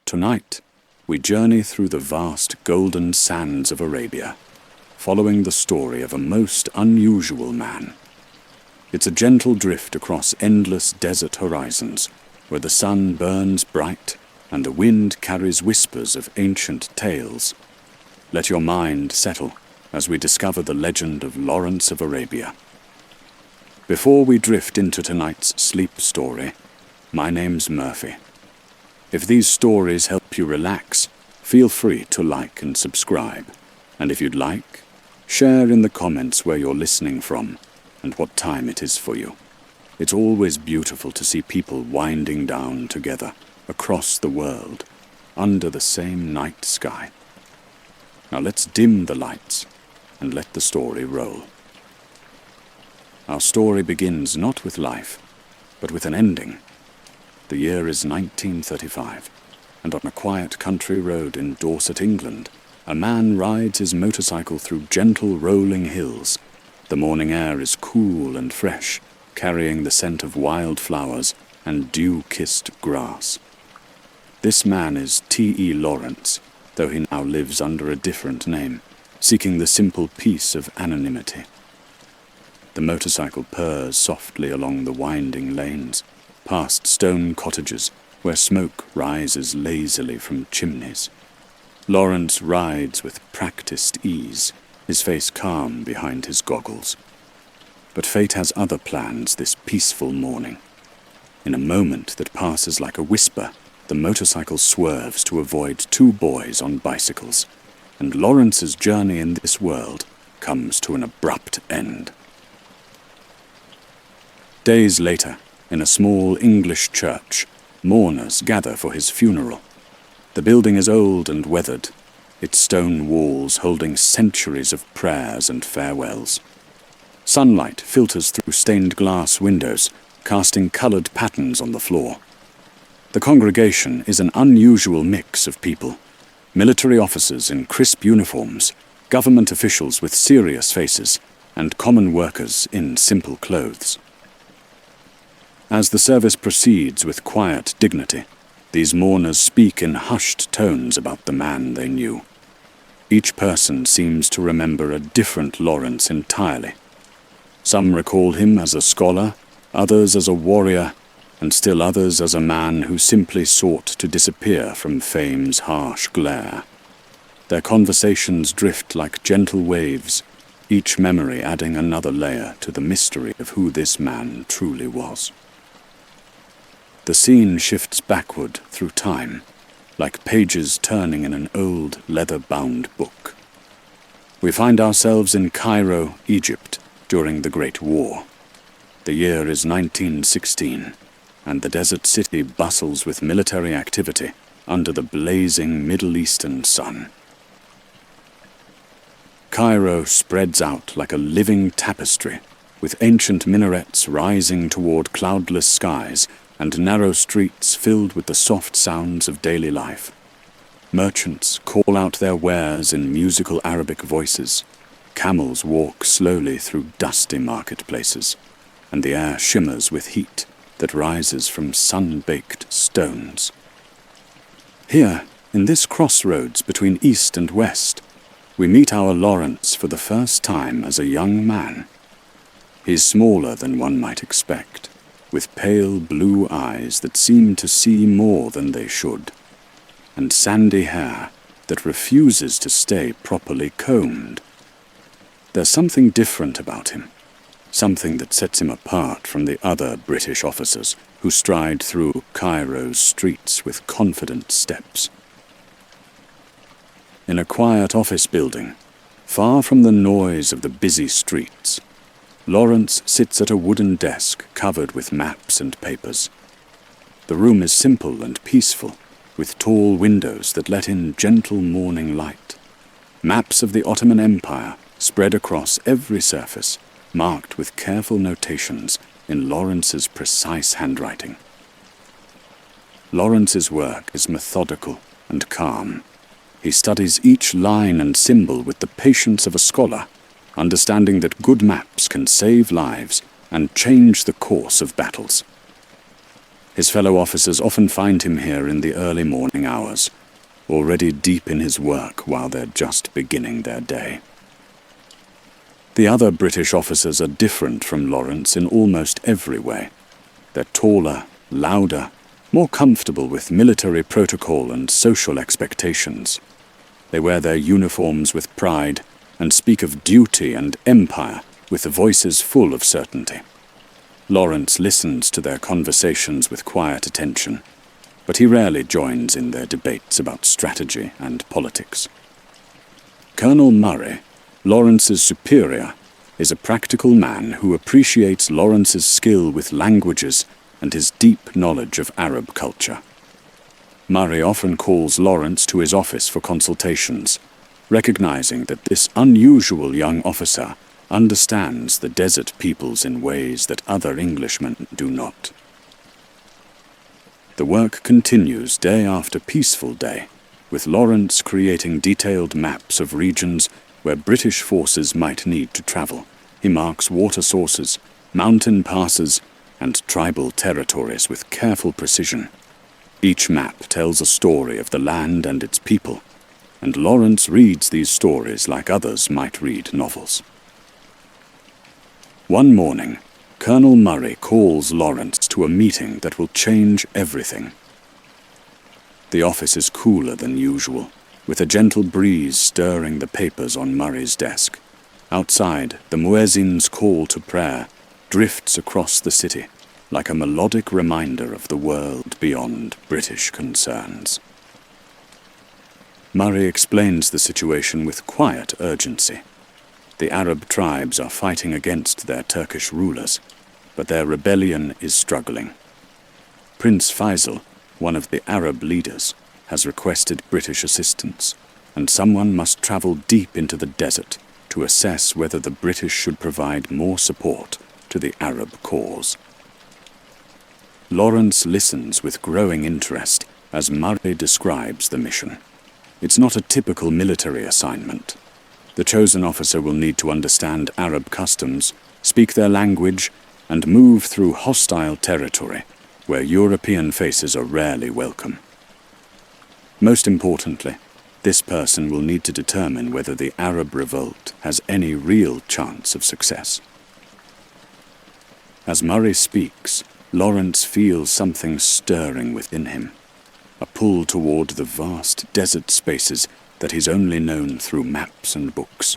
Tonight, we journey through the vast golden sands of Arabia, following the story of a most unusual man. It's a gentle drift across endless desert horizons, where the sun burns bright and the wind carries whispers of ancient tales. Let your mind settle as we discover the legend of Lawrence of Arabia. Before we drift into tonight's sleep story, my name's Murphy. If these stories help you relax, feel free to like and subscribe. And if you'd like, share in the comments where you're listening from and what time it is for you. It's always beautiful to see people winding down together across the world under the same night sky. Now let's dim the lights and let the story roll. Our story begins not with life, but with an ending. The year is 1935, and on a quiet country road in Dorset, England, a man rides his motorcycle through gentle rolling hills. The morning air is cool and fresh, carrying the scent of wildflowers and dew-kissed grass. This man is T.E. Lawrence, though he now lives under a different name, seeking the simple peace of anonymity. The motorcycle purrs softly along the winding lanes, past stone cottages where smoke rises lazily from chimneys. Lawrence rides with practiced ease, his face calm behind his goggles. But fate has other plans this peaceful morning. In a moment that passes like a whisper, the motorcycle swerves to avoid two boys on bicycles, and Lawrence's journey in this world comes to an abrupt end. Days later, in a small English church, mourners gather for his funeral. The building is old and weathered, its stone walls holding centuries of prayers and farewells. Sunlight filters through stained glass windows, casting colored patterns on the floor. The congregation is an unusual mix of people: military officers in crisp uniforms, government officials with serious faces, and common workers in simple clothes. As the service proceeds with quiet dignity, these mourners speak in hushed tones about the man they knew. Each person seems to remember a different Lawrence entirely. Some recall him as a scholar, others as a warrior, and still others as a man who simply sought to disappear from fame's harsh glare. Their conversations drift like gentle waves, each memory adding another layer to the mystery of who this man truly was. The scene shifts backward through time, like pages turning in an old leather-bound book. We find ourselves in Cairo, Egypt, during the Great War. The year is 1916, and the desert city bustles with military activity under the blazing Middle Eastern sun. Cairo spreads out like a living tapestry, with ancient minarets rising toward cloudless skies and narrow streets filled with the soft sounds of daily life. Merchants call out their wares in musical Arabic voices. Camels walk slowly through dusty marketplaces, and the air shimmers with heat that rises from sun-baked stones. Here, in this crossroads between east and west, we meet our Lawrence for the first time as a young man. He's smaller than one might expect, with pale blue eyes that seem to see more than they should, and sandy hair that refuses to stay properly combed. There's something different about him, something that sets him apart from the other British officers who stride through Cairo's streets with confident steps. In a quiet office building, far from the noise of the busy streets, Lawrence sits at a wooden desk covered with maps and papers. The room is simple and peaceful, with tall windows that let in gentle morning light. Maps of the Ottoman Empire spread across every surface, marked with careful notations in Lawrence's precise handwriting. Lawrence's work is methodical and calm. He studies each line and symbol with the patience of a scholar, understanding that good maps can save lives and change the course of battles. His fellow officers often find him here in the early morning hours, already deep in his work while they're just beginning their day. The other British officers are different from Lawrence in almost every way. They're taller, louder, more comfortable with military protocol and social expectations. They wear their uniforms with pride and speak of duty and empire with the voices full of certainty. Lawrence listens to their conversations with quiet attention, but he rarely joins in their debates about strategy and politics. Colonel Murray, Lawrence's superior, is a practical man who appreciates Lawrence's skill with languages and his deep knowledge of Arab culture. Murray often calls Lawrence to his office for consultations, recognizing that this unusual young officer understands the desert peoples in ways that other Englishmen do not. The work continues day after peaceful day, with Lawrence creating detailed maps of regions where British forces might need to travel. He marks water sources, mountain passes, and tribal territories with careful precision. Each map tells a story of the land and its people, and Lawrence reads these stories like others might read novels. One morning, Colonel Murray calls Lawrence to a meeting that will change everything. The office is cooler than usual, with a gentle breeze stirring the papers on Murray's desk. Outside, the muezzin's call to prayer drifts across the city like a melodic reminder of the world beyond British concerns. Murray explains the situation with quiet urgency. The Arab tribes are fighting against their Turkish rulers, but their rebellion is struggling. Prince Faisal, one of the Arab leaders, has requested British assistance, and someone must travel deep into the desert to assess whether the British should provide more support to the Arab cause. Lawrence listens with growing interest as Murray describes the mission. It's not a typical military assignment. The chosen officer will need to understand Arab customs, speak their language, and move through hostile territory where European faces are rarely welcome. Most importantly, this person will need to determine whether the Arab revolt has any real chance of success. As Murray speaks, Lawrence feels something stirring within him, a pull toward the vast desert spaces that he's only known through maps and books.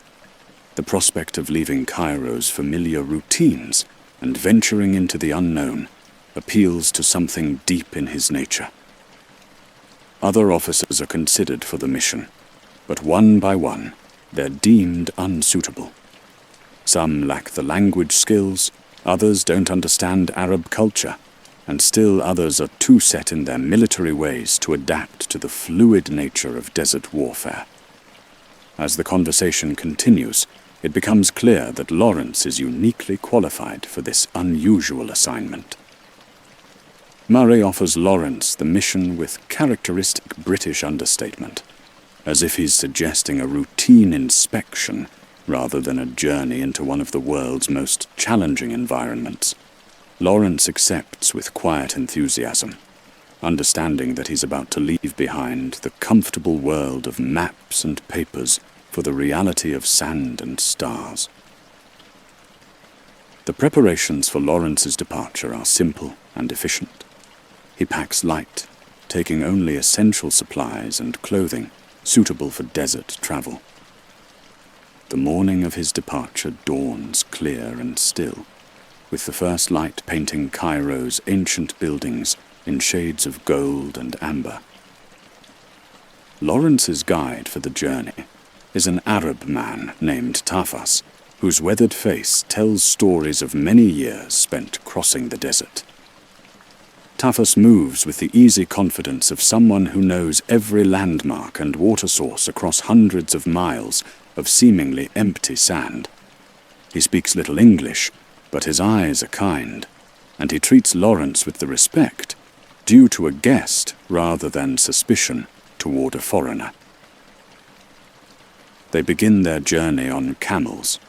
The prospect of leaving Cairo's familiar routines and venturing into the unknown appeals to something deep in his nature. Other officers are considered for the mission, but one by one, they're deemed unsuitable. Some lack the language skills, others don't understand Arab culture, and still others are too set in their military ways to adapt to the fluid nature of desert warfare. As the conversation continues, it becomes clear that Lawrence is uniquely qualified for this unusual assignment. Murray offers Lawrence the mission with characteristic British understatement, as if he's suggesting a routine inspection rather than a journey into one of the world's most challenging environments. Lawrence accepts with quiet enthusiasm, understanding that he's about to leave behind the comfortable world of maps and papers for the reality of sand and stars. The preparations for Lawrence's departure are simple and efficient. He packs light, taking only essential supplies and clothing suitable for desert travel. The morning of his departure dawns clear and still, with the first light painting Cairo's ancient buildings in shades of gold and amber. Lawrence's guide for the journey is an Arab man named Tafas, whose weathered face tells stories of many years spent crossing the desert. Tafas moves with the easy confidence of someone who knows every landmark and water source across hundreds of miles of seemingly empty sand. He speaks little English, but his eyes are kind, and he treats Lawrence with the respect due to a guest rather than suspicion toward a foreigner. They begin their journey on camels,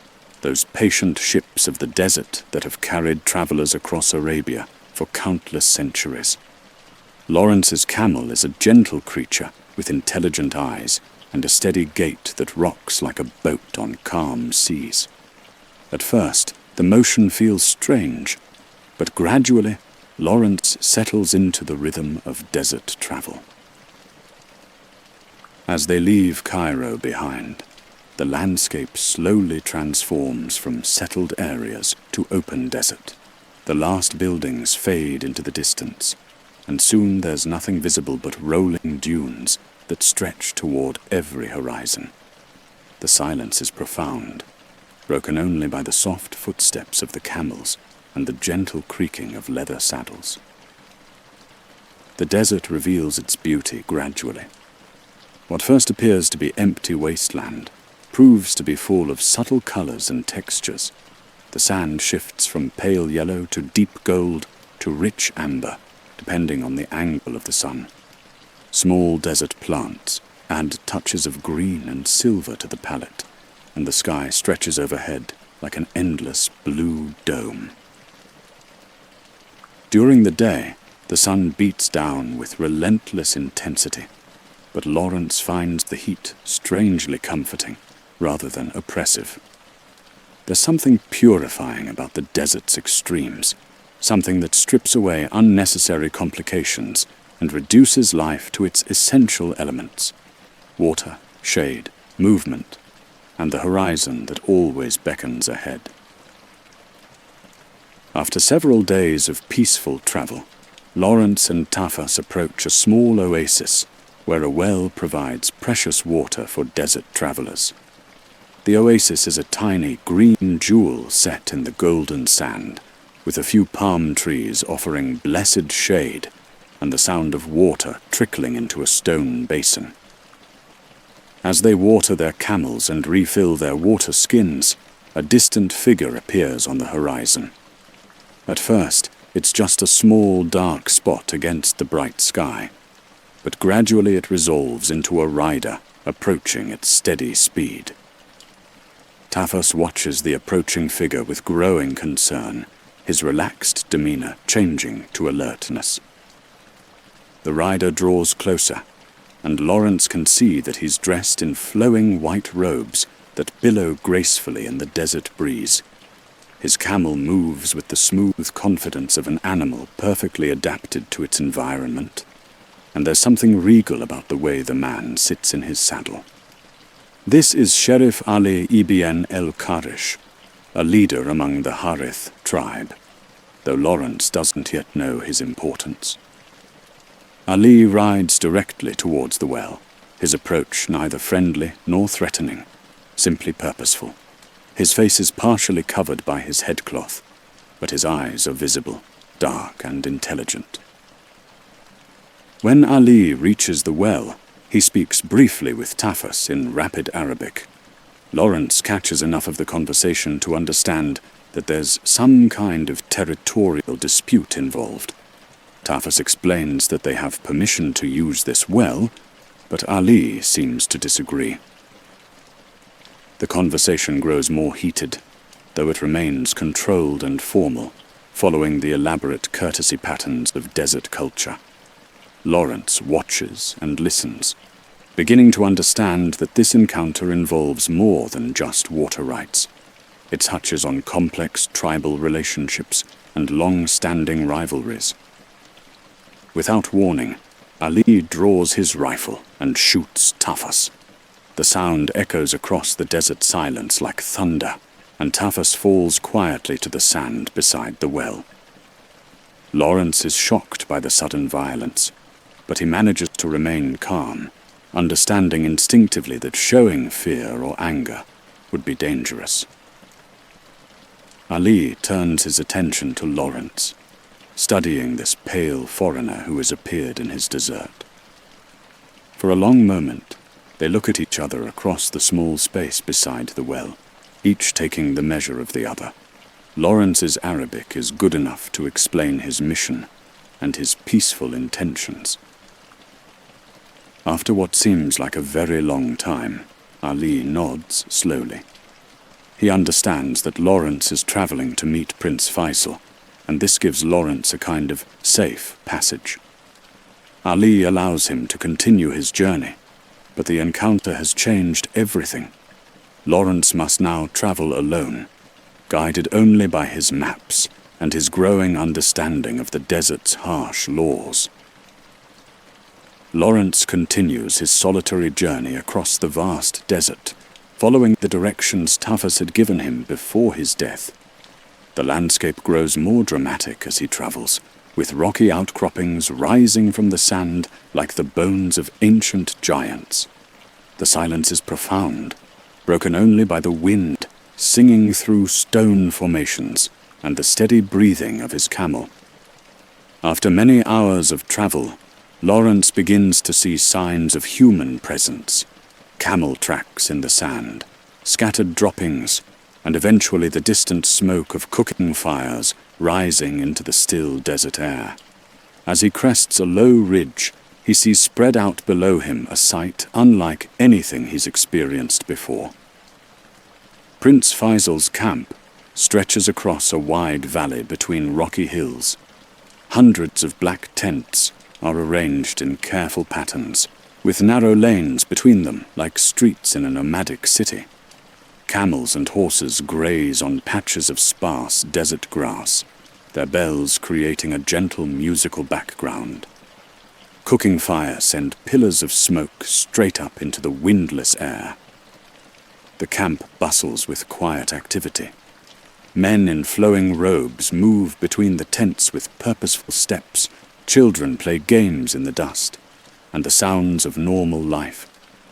those patient ships of the desert that have carried travelers across Arabia for countless centuries. Lawrence's camel is a gentle creature with intelligent eyes and a steady gait that rocks like a boat on calm seas. At first, the motion feels strange, but gradually, Lawrence settles into the rhythm of desert travel. As they leave Cairo behind, the landscape slowly transforms from settled areas to open desert. The last buildings fade into the distance, and soon there's nothing visible but rolling dunes that stretch toward every horizon. The silence is profound, broken only by the soft footsteps of the camels and the gentle creaking of leather saddles. The desert reveals its beauty gradually. What first appears to be empty wasteland proves to be full of subtle colors and textures. The sand shifts from pale yellow to deep gold to rich amber, depending on the angle of the sun. Small desert plants add touches of green and silver to the palette, and the sky stretches overhead like an endless blue dome. During the day, the sun beats down with relentless intensity, but Lawrence finds the heat strangely comforting rather than oppressive. There's something purifying about the desert's extremes, something that strips away unnecessary complications and reduces life to its essential elements: water, shade, movement, and the horizon that always beckons ahead. After several days of peaceful travel, Lawrence and Tafas approach a small oasis where a well provides precious water for desert travelers. The oasis is a tiny green jewel set in the golden sand, with a few palm trees offering blessed shade and the sound of water trickling into a stone basin. As they water their camels and refill their water skins, a distant figure appears on the horizon. At first, it's just a small dark spot against the bright sky, but gradually it resolves into a rider approaching at steady speed. Tafas watches the approaching figure with growing concern, his relaxed demeanor changing to alertness. The rider draws closer, and Lawrence can see that he's dressed in flowing white robes that billow gracefully in the desert breeze. His camel moves with the smooth confidence of an animal perfectly adapted to its environment, and there's something regal about the way the man sits in his saddle. This is Sheriff Ali Ibn el-Karish, a leader among the Harith tribe, though Lawrence doesn't yet know his importance. Ali rides directly towards the well, his approach neither friendly nor threatening, simply purposeful. His face is partially covered by his headcloth, but his eyes are visible, dark and intelligent. When Ali reaches the well, he speaks briefly with Tafas in rapid Arabic. Lawrence catches enough of the conversation to understand that there's some kind of territorial dispute involved. Tafas explains that they have permission to use this well, but Ali seems to disagree. The conversation grows more heated, though it remains controlled and formal, following the elaborate courtesy patterns of desert culture. Lawrence watches and listens, beginning to understand that this encounter involves more than just water rights. It touches on complex tribal relationships and long-standing rivalries. Without warning, Ali draws his rifle and shoots Tafas. The sound echoes across the desert silence like thunder, and Tafas falls quietly to the sand beside the well. Lawrence is shocked by the sudden violence, but he manages to remain calm, understanding instinctively that showing fear or anger would be dangerous. Ali turns his attention to Lawrence, studying this pale foreigner who has appeared in his desert. For a long moment, they look at each other across the small space beside the well, each taking the measure of the other. Lawrence's Arabic is good enough to explain his mission and his peaceful intentions. After what seems like a very long time, Ali nods slowly. He understands that Lawrence is traveling to meet Prince Faisal, and this gives Lawrence a kind of safe passage. Ali allows him to continue his journey, but the encounter has changed everything. Lawrence must now travel alone, guided only by his maps and his growing understanding of the desert's harsh laws. Lawrence continues his solitary journey across the vast desert, following the directions Tufus had given him before his death. The landscape grows more dramatic as he travels, with rocky outcroppings rising from the sand like the bones of ancient giants. The silence is profound, broken only by the wind singing through stone formations and the steady breathing of his camel. After many hours of travel, Lawrence begins to see signs of human presence: camel tracks in the sand, scattered droppings, and eventually the distant smoke of cooking fires rising into the still desert air. As he crests a low ridge, he sees spread out below him a sight unlike anything he's experienced before. Prince Faisal's camp stretches across a wide valley between rocky hills. Hundreds of black tents are arranged in careful patterns, with narrow lanes between them like streets in a nomadic city. Camels and horses graze on patches of sparse desert grass, their bells creating a gentle musical background. Cooking fires send pillars of smoke straight up into the windless air. The camp bustles with quiet activity. Men in flowing robes move between the tents with purposeful steps. Children play games in the dust, and the sounds of normal life,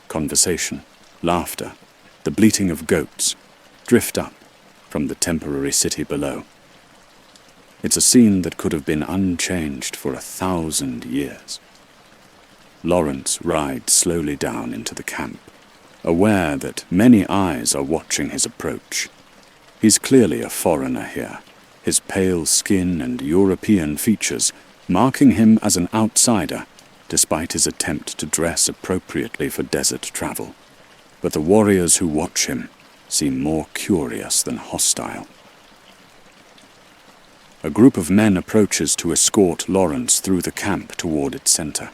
conversation, laughter, the bleating of goats, drift up from the temporary city below. It's a scene that could have been unchanged for 1,000 years. Lawrence rides slowly down into the camp, aware that many eyes are watching his approach. He's clearly a foreigner here, his pale skin and European features marking him as an outsider, despite his attempt to dress appropriately for desert travel. But the warriors who watch him seem more curious than hostile. A group of men approaches to escort Lawrence through the camp toward its center.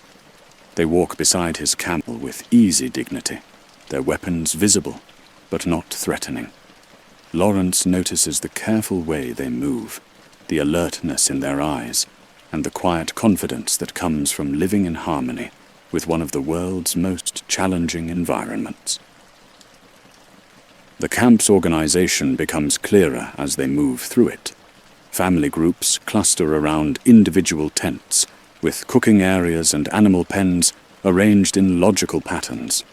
They walk beside his camel with easy dignity, their weapons visible, but not threatening. Lawrence notices the careful way they move, the alertness in their eyes, and the quiet confidence that comes from living in harmony with one of the world's most challenging environments. The camp's organization becomes clearer as they move through it. Family groups cluster around individual tents, with cooking areas and animal pens arranged in logical patterns.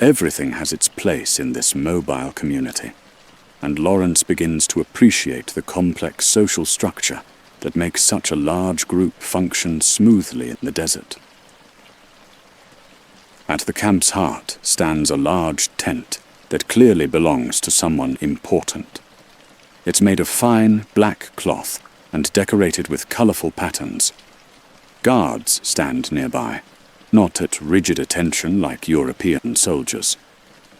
Everything has its place in this mobile community, and Lawrence begins to appreciate the complex social structure that makes such a large group function smoothly in the desert. At the camp's heart stands a large tent that clearly belongs to someone important. It's made of fine, black cloth and decorated with colorful patterns. Guards stand nearby, not at rigid attention like European soldiers,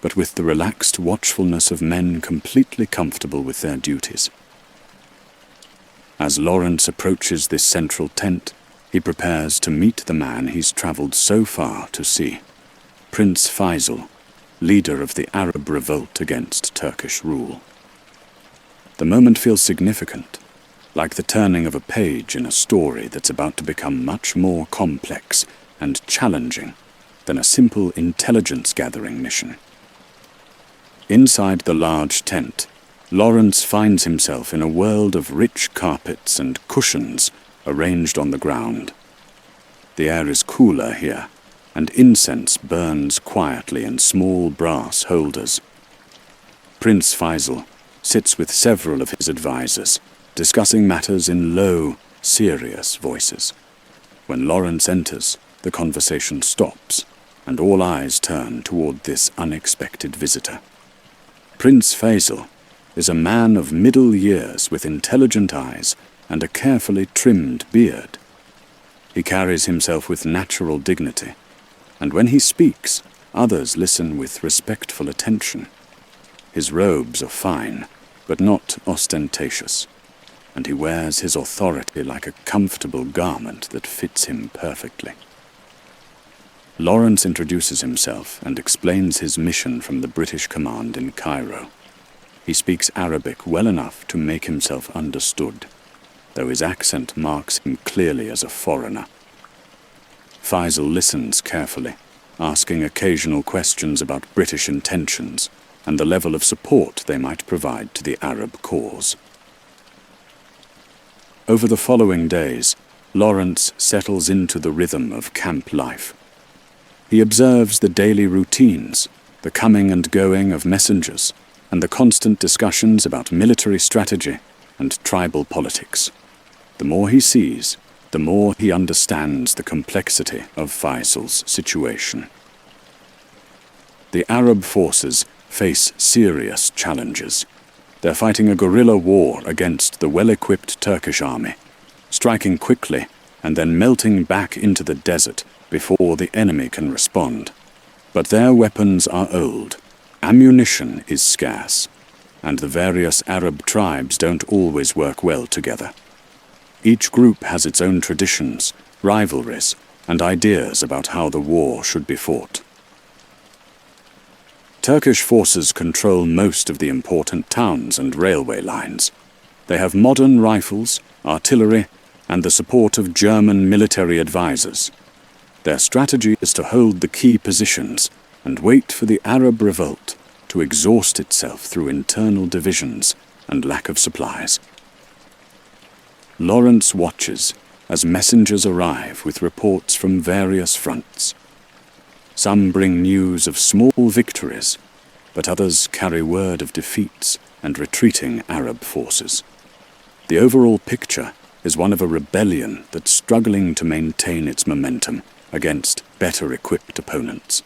but with the relaxed watchfulness of men completely comfortable with their duties. As Lawrence approaches this central tent, he prepares to meet the man he's traveled so far to see, Prince Faisal, leader of the Arab revolt against Turkish rule. The moment feels significant, like the turning of a page in a story that's about to become much more complex and challenging than a simple intelligence-gathering mission. Inside the large tent, Lawrence finds himself in a world of rich carpets and cushions arranged on the ground. The air is cooler here, and incense burns quietly in small brass holders. Prince Faisal sits with several of his advisors, discussing matters in low, serious voices. When Lawrence enters, the conversation stops, and all eyes turn toward this unexpected visitor. Prince Faisal is a man of middle years with intelligent eyes and a carefully trimmed beard. He carries himself with natural dignity, and when he speaks, others listen with respectful attention. His robes are fine, but not ostentatious. and he wears his authority like a comfortable garment that fits him perfectly. Lawrence introduces himself and explains his mission from the British command in Cairo. He speaks Arabic well enough to make himself understood, though his accent marks him clearly as a foreigner. Faisal listens carefully, asking occasional questions about British intentions and the level of support they might provide to the Arab cause. Over the following days, Lawrence settles into the rhythm of camp life. He observes the daily routines, the coming and going of messengers, and the constant discussions about military strategy and tribal politics. The more he sees, the more he understands the complexity of Faisal's situation. The Arab forces face serious challenges. They're fighting a guerrilla war against the well-equipped Turkish army, striking quickly and then melting back into the desert before the enemy can respond. But their weapons are old, ammunition is scarce, and the various Arab tribes don't always work well together. Each group has its own traditions, rivalries, and ideas about how the war should be fought. Turkish forces control most of the important towns and railway lines. They have modern rifles, artillery, and the support of German military advisors. Their strategy is to hold the key positions and wait for the Arab revolt to exhaust itself through internal divisions and lack of supplies. Lawrence watches as messengers arrive with reports from various fronts. Some bring news of small victories, but others carry word of defeats and retreating Arab forces. The overall picture is one of a rebellion that's struggling to maintain its momentum against better-equipped opponents.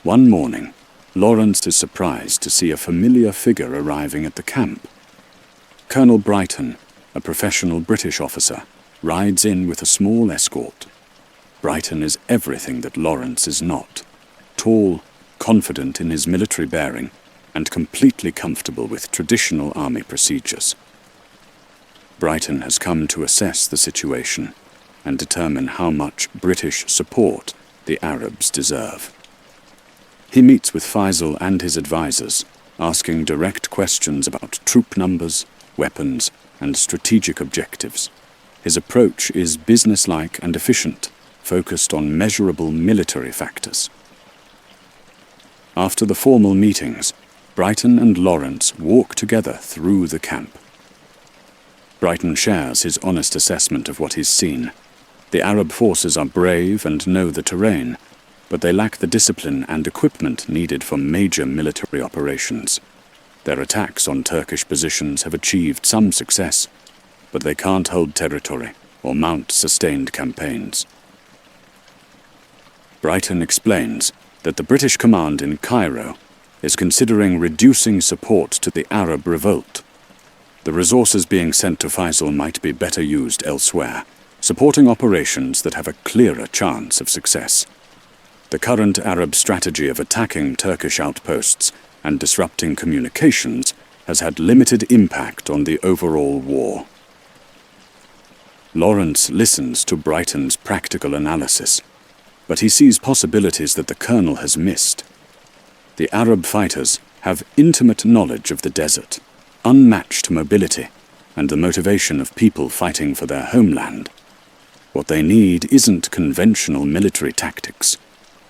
One morning, Lawrence is surprised to see a familiar figure arriving at the camp. Colonel Brighton, a professional British officer, rides in with a small escort. Brighton is everything that Lawrence is not: tall, confident in his military bearing, and completely comfortable with traditional army procedures. Brighton has come to assess the situation and determine how much British support the Arabs deserve. He meets with Faisal and his advisors, asking direct questions about troop numbers, weapons, and strategic objectives. His approach is businesslike and efficient, focused on measurable military factors. After the formal meetings, Brighton and Lawrence walk together through the camp. Brighton shares his honest assessment of what he's seen. The Arab forces are brave and know the terrain, but they lack the discipline and equipment needed for major military operations. Their attacks on Turkish positions have achieved some success, but they can't hold territory or mount sustained campaigns. Brighton explains that the British command in Cairo is considering reducing support to the Arab revolt. The resources being sent to Faisal might be better used elsewhere, supporting operations that have a clearer chance of success. The current Arab strategy of attacking Turkish outposts and disrupting communications has had limited impact on the overall war. Lawrence listens to Brighton's practical analysis, but he sees possibilities that the colonel has missed. The Arab fighters have intimate knowledge of the desert, unmatched mobility, and the motivation of people fighting for their homeland. What they need isn't conventional military tactics,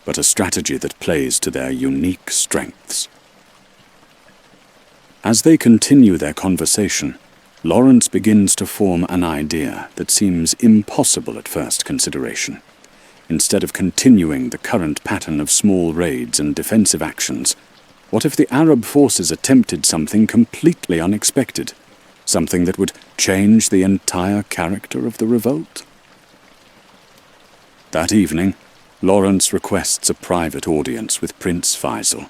but a strategy that plays to their unique strengths. As they continue their conversation, Lawrence begins to form an idea that seems impossible at first consideration. Instead of continuing the current pattern of small raids and defensive actions, what if the Arab forces attempted something completely unexpected, something that would change the entire character of the revolt? That evening, Lawrence requests a private audience with Prince Faisal.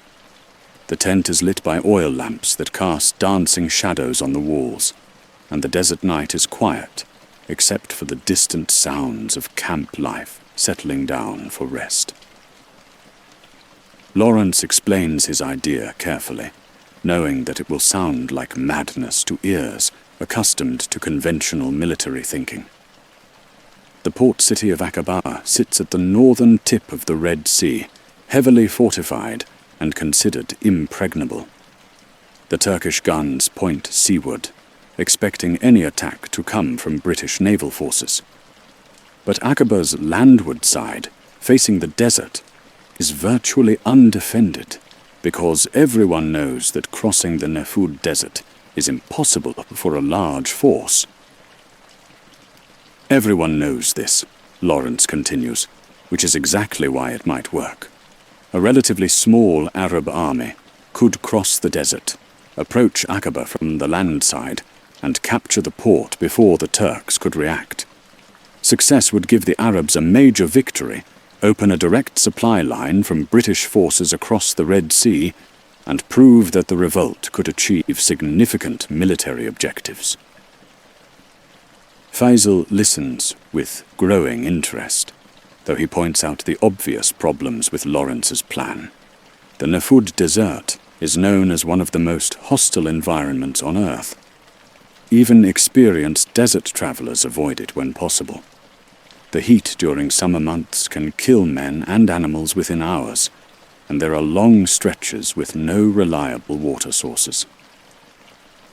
The tent is lit by oil lamps that cast dancing shadows on the walls, and the desert night is quiet, except for the distant sounds of camp life settling down for rest. Lawrence explains his idea carefully. knowing that it will sound like madness to ears accustomed to conventional military thinking. The port city of Aqaba sits at the northern tip of the Red Sea, heavily fortified and considered impregnable. The Turkish guns point seaward, expecting any attack to come from British naval forces. But Aqaba's landward side, facing the desert, is virtually undefended, because everyone knows that crossing the Nefud Desert is impossible for a large force. Everyone knows this, Lawrence continues, which is exactly why it might work. A relatively small Arab army could cross the desert, approach Aqaba from the land side, and capture the port before the Turks could react. Success would give the Arabs a major victory, open a direct supply line from British forces across the Red Sea, and prove that the revolt could achieve significant military objectives. Faisal listens with growing interest, though he points out the obvious problems with Lawrence's plan. The Nefud Desert is known as one of the most hostile environments on Earth. Even experienced desert travelers avoid it when possible. The heat during summer months can kill men and animals within hours, and there are long stretches with no reliable water sources.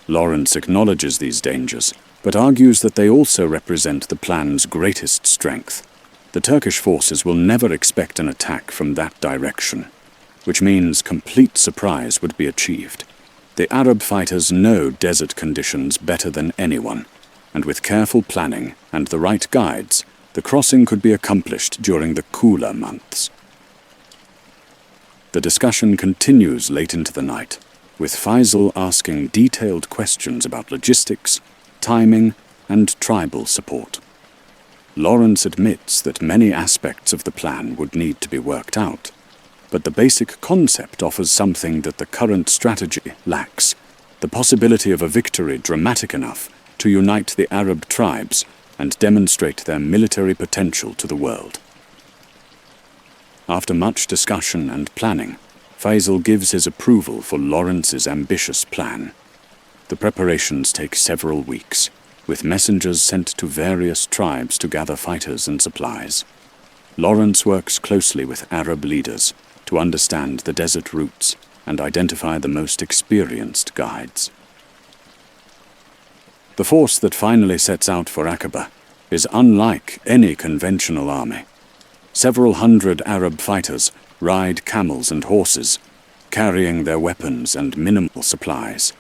Lawrence acknowledges these dangers, but argues that they also represent the plan's greatest strength. The Turkish forces will never expect an attack from that direction, which means complete surprise would be achieved. The Arab fighters know desert conditions better than anyone, and with careful planning and the right guides, the crossing could be accomplished during the cooler months. The discussion continues late into the night, with Faisal asking detailed questions about logistics, timing, and tribal support. Lawrence admits that many aspects of the plan would need to be worked out, but the basic concept offers something that the current strategy lacks: the possibility of a victory dramatic enough to unite the Arab tribes and demonstrate their military potential to the world. After much discussion and planning, Faisal gives his approval for Lawrence's ambitious plan. The preparations take several weeks, with messengers sent to various tribes to gather fighters and supplies. Lawrence works closely with Arab leaders to understand the desert routes and identify the most experienced guides. The force that finally sets out for Aqaba is unlike any conventional army. Several hundred Arab fighters ride camels and horses, carrying their weapons and minimal supplies.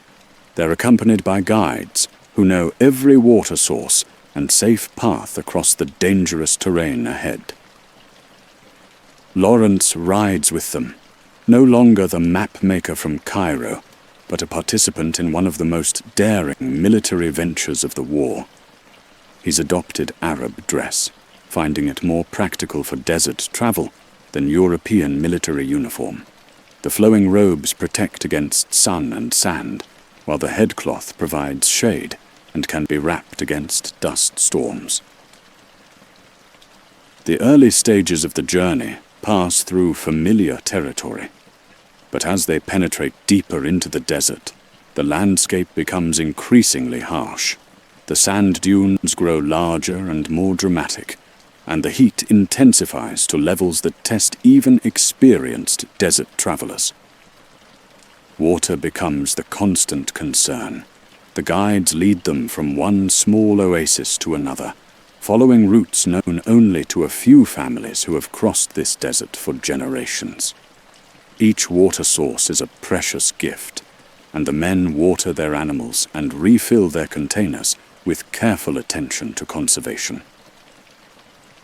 They're accompanied by guides who know every water source and safe path across the dangerous terrain ahead. Lawrence rides with them, no longer the map-maker from Cairo, but a participant in one of the most daring military ventures of the war. He's adopted Arab dress, finding it more practical for desert travel than European military uniform. The flowing robes protect against sun and sand, while the headcloth provides shade and can be wrapped against dust storms. The early stages of the journey pass through familiar territory, but as they penetrate deeper into the desert, the landscape becomes increasingly harsh. The sand dunes grow larger and more dramatic, and the heat intensifies to levels that test even experienced desert travelers. Water becomes the constant concern. The guides lead them from one small oasis to another, following routes known only to a few families who have crossed this desert for generations. Each water source is a precious gift, and the men water their animals and refill their containers with careful attention to conservation.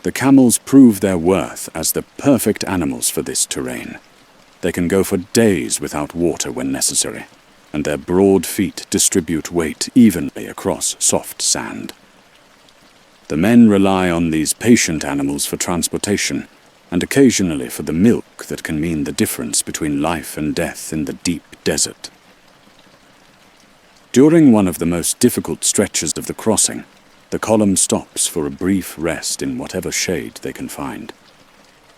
The camels prove their worth as the perfect animals for this terrain. They can go for days without water when necessary, and their broad feet distribute weight evenly across soft sand. The men rely on these patient animals for transportation, and occasionally for the milk that can mean the difference between life and death in the deep desert. During one of the most difficult stretches of the crossing, the column stops for a brief rest in whatever shade they can find.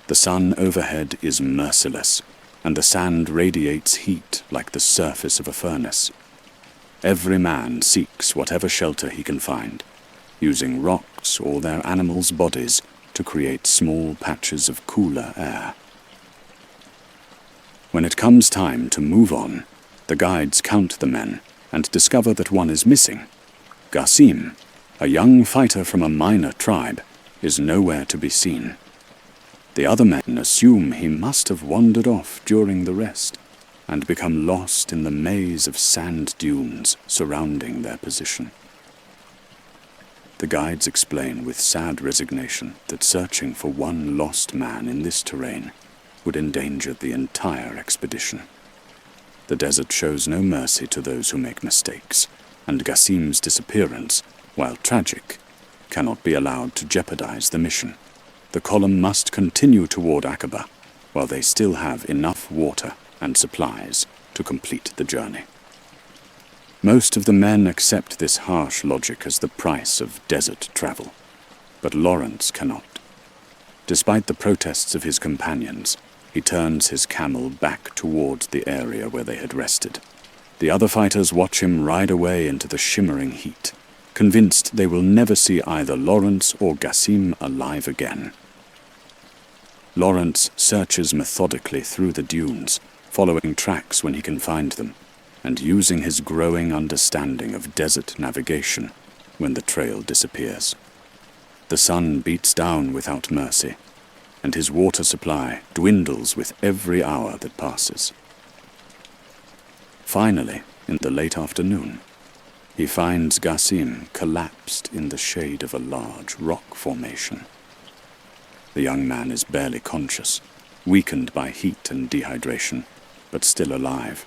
The sun overhead is merciless, and the sand radiates heat like the surface of a furnace. Every man seeks whatever shelter he can find, using rocks or their animals' bodies to create small patches of cooler air. When it comes time to move on, the guides count the men and discover that one is missing. Qasim, a young fighter from a minor tribe, is nowhere to be seen. The other men assume he must have wandered off during the rest and become lost in the maze of sand dunes surrounding their position. The guides explain with sad resignation that searching for one lost man in this terrain would endanger the entire expedition. The desert shows no mercy to those who make mistakes, and Qasim's disappearance, while tragic, cannot be allowed to jeopardize the mission. The column must continue toward Aqaba, while they still have enough water and supplies to complete the journey. Most of the men accept this harsh logic as the price of desert travel, but Lawrence cannot. Despite the protests of his companions, he turns his camel back towards the area where they had rested. The other fighters watch him ride away into the shimmering heat, convinced they will never see either Lawrence or Qasim alive again. Lawrence searches methodically through the dunes, following tracks when he can find them, and using his growing understanding of desert navigation when the trail disappears. The sun beats down without mercy, and his water supply dwindles with every hour that passes. Finally, in the late afternoon, he finds Qasim collapsed in the shade of a large rock formation. The young man is barely conscious, weakened by heat and dehydration, but still alive.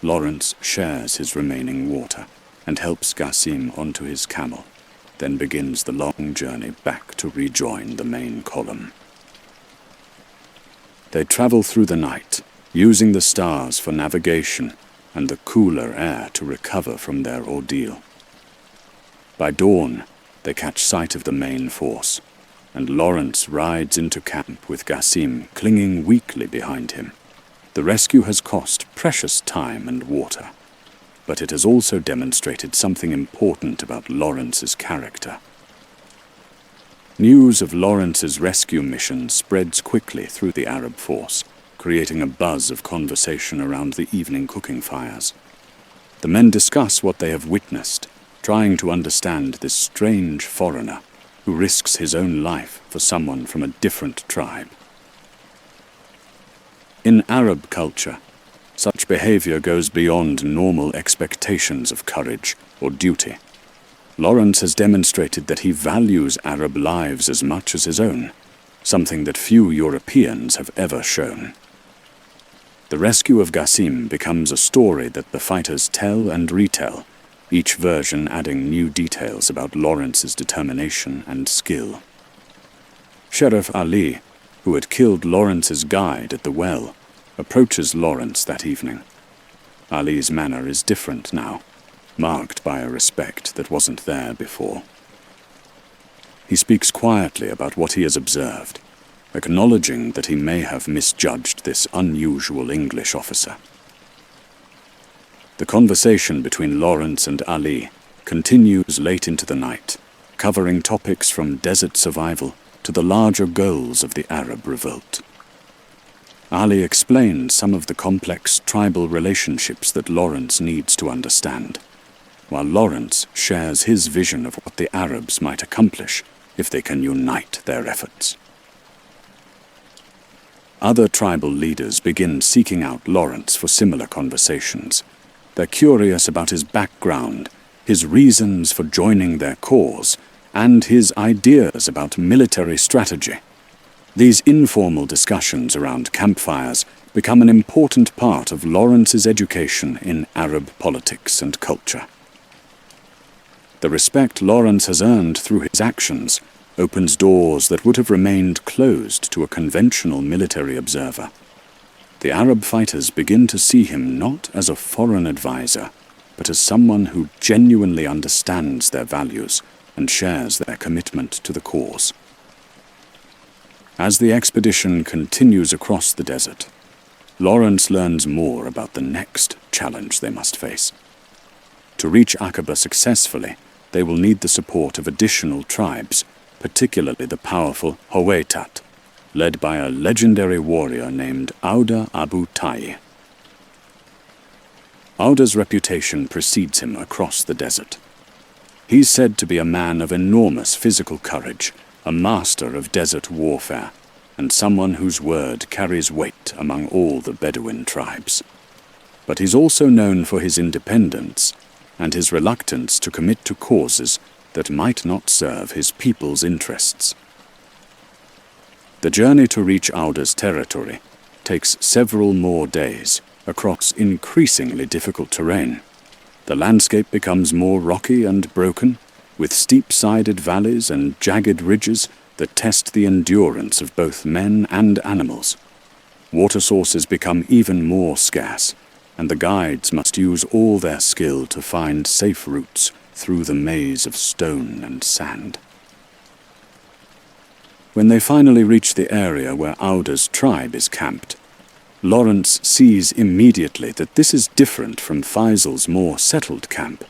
Lawrence shares his remaining water and helps Qasim onto his camel, then begins the long journey back to rejoin the main column. They travel through the night, using the stars for navigation and the cooler air to recover from their ordeal. By dawn, they catch sight of the main force, and Lawrence rides into camp with Qasim clinging weakly behind him. The rescue has cost precious time and water, but it has also demonstrated something important about Lawrence's character. News of Lawrence's rescue mission spreads quickly through the Arab force, creating a buzz of conversation around the evening cooking fires. The men discuss what they have witnessed, trying to understand this strange foreigner who risks his own life for someone from a different tribe. In Arab culture, such behavior goes beyond normal expectations of courage or duty. Lawrence has demonstrated that he values Arab lives as much as his own, something that few Europeans have ever shown. The rescue of Qasim becomes a story that the fighters tell and retell, each version adding new details about Lawrence's determination and skill. Sheriff Ali, who had killed Lawrence's guide at the well, approaches Lawrence that evening. Ali's manner is different now, marked by a respect that wasn't there before. He speaks quietly about what he has observed, acknowledging that he may have misjudged this unusual English officer. The conversation between Lawrence and Ali continues late into the night, covering topics from desert survival to the larger goals of the Arab revolt. Ali explains some of the complex tribal relationships that Lawrence needs to understand, while Lawrence shares his vision of what the Arabs might accomplish if they can unite their efforts. Other tribal leaders begin seeking out Lawrence for similar conversations. They're curious about his background, his reasons for joining their cause, and his ideas about military strategy. These informal discussions around campfires become an important part of Lawrence's education in Arab politics and culture. The respect Lawrence has earned through his actions opens doors that would have remained closed to a conventional military observer. The Arab fighters begin to see him not as a foreign advisor, but as someone who genuinely understands their values and shares their commitment to the cause. As the expedition continues across the desert, Lawrence learns more about the next challenge they must face. To reach Aqaba successfully, they will need the support of additional tribes, particularly the powerful Hawaitat, led by a legendary warrior named Auda Abu Tai. Auda's reputation precedes him across the desert. He's said to be a man of enormous physical courage, a master of desert warfare, and someone whose word carries weight among all the Bedouin tribes. But he's also known for his independence and his reluctance to commit to causes that might not serve his people's interests. The journey to reach Auda's territory takes several more days across increasingly difficult terrain. The landscape becomes more rocky and broken, with steep-sided valleys and jagged ridges that test the endurance of both men and animals. Water sources become even more scarce, and the guides must use all their skill to find safe routes through the maze of stone and sand. When they finally reach the area where Auda's tribe is camped, Lawrence sees immediately that this is different from Faisal's more settled camp.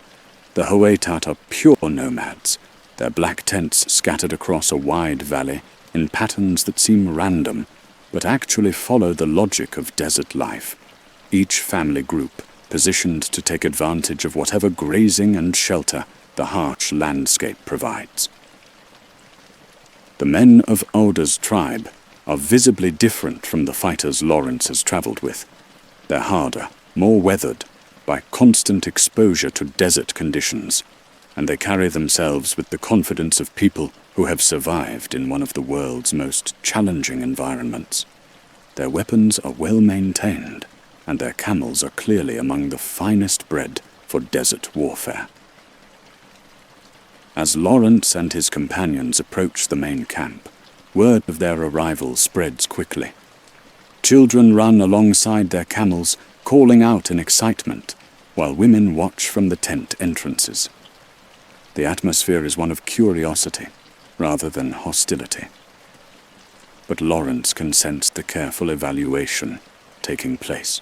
The Hawaitat are pure nomads, their black tents scattered across a wide valley in patterns that seem random, but actually follow the logic of desert life, each family group positioned to take advantage of whatever grazing and shelter the harsh landscape provides. The men of Auda's tribe are visibly different from the fighters Lawrence has traveled with. They're harder, more weathered, by constant exposure to desert conditions, and they carry themselves with the confidence of people who have survived in one of the world's most challenging environments. Their weapons are well maintained, and their camels are clearly among the finest bred for desert warfare. As Lawrence and his companions approach the main camp, word of their arrival spreads quickly. Children run alongside their camels, calling out in excitement, while women watch from the tent entrances. The atmosphere is one of curiosity, rather than hostility. But Lawrence can sense the careful evaluation taking place.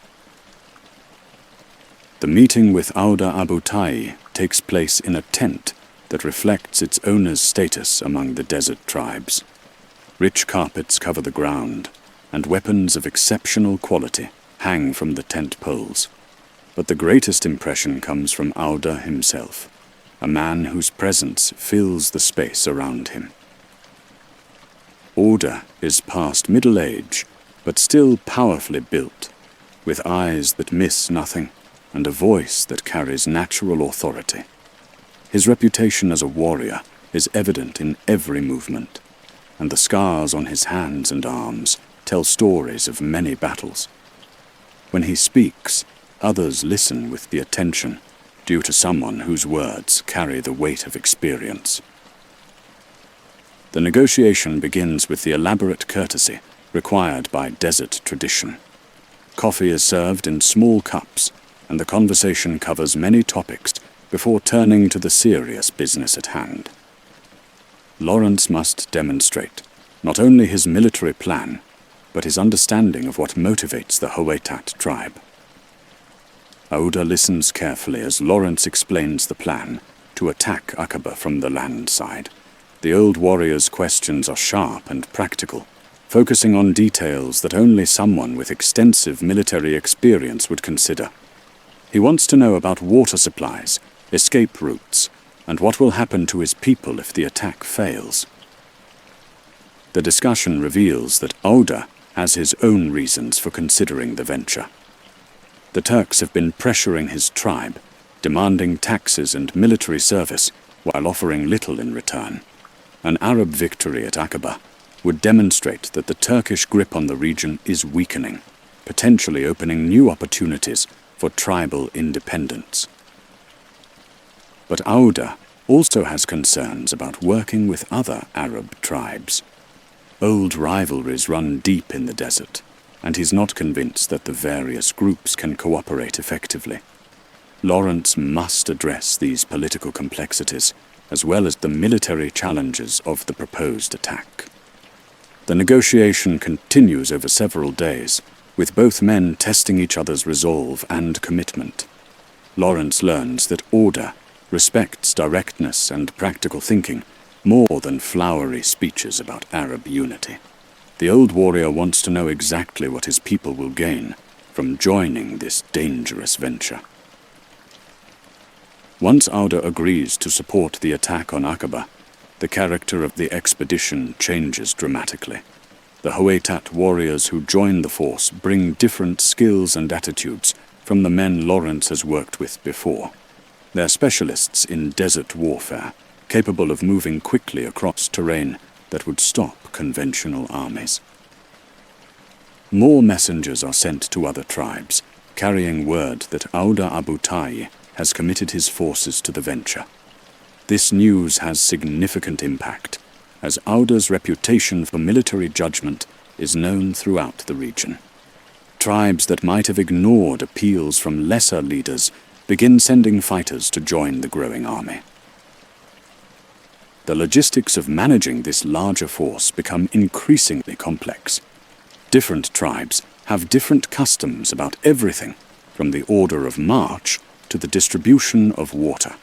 The meeting with Auda Abu Tai takes place in a tent that reflects its owner's status among the desert tribes. Rich carpets cover the ground, and weapons of exceptional quality hang from the tent poles. But the greatest impression comes from Auda himself, a man whose presence fills the space around him. Auda is past middle age, but still powerfully built, with eyes that miss nothing and a voice that carries natural authority. His reputation as a warrior is evident in every movement, and the scars on his hands and arms tell stories of many battles. When he speaks, others listen with the attention, due to someone whose words carry the weight of experience. The negotiation begins with the elaborate courtesy required by desert tradition. Coffee is served in small cups, and the conversation covers many topics before turning to the serious business at hand. Lawrence must demonstrate not only his military plan, but his understanding of what motivates the Hawaitat tribe. Auda listens carefully as Lawrence explains the plan to attack Aqaba from the land side. The old warrior's questions are sharp and practical, focusing on details that only someone with extensive military experience would consider. He wants to know about water supplies, escape routes, and what will happen to his people if the attack fails. The discussion reveals that Auda has his own reasons for considering the venture. The Turks have been pressuring his tribe, demanding taxes and military service while offering little in return. An Arab victory at Aqaba would demonstrate that the Turkish grip on the region is weakening, potentially opening new opportunities for tribal independence. But Auda also has concerns about working with other Arab tribes. Old rivalries run deep in the desert, and he's not convinced that the various groups can cooperate effectively. Lawrence must address these political complexities, as well as the military challenges of the proposed attack. The negotiation continues over several days, with both men testing each other's resolve and commitment. Lawrence learns that order respects directness and practical thinking more than flowery speeches about Arab unity. The old warrior wants to know exactly what his people will gain from joining this dangerous venture. Once Auda agrees to support the attack on Aqaba, the character of the expedition changes dramatically. The Hoetat warriors who join the force bring different skills and attitudes from the men Lawrence has worked with before. They're specialists in desert warfare, capable of moving quickly across terrain that would stop conventional armies. More messengers are sent to other tribes, carrying word that Auda Abu Tai has committed his forces to the venture. This news has significant impact, as Auda's reputation for military judgment is known throughout the region. Tribes that might have ignored appeals from lesser leaders begin sending fighters to join the growing army. The logistics of managing this larger force become increasingly complex. Different tribes have different customs about everything, from the order of march to the distribution of water.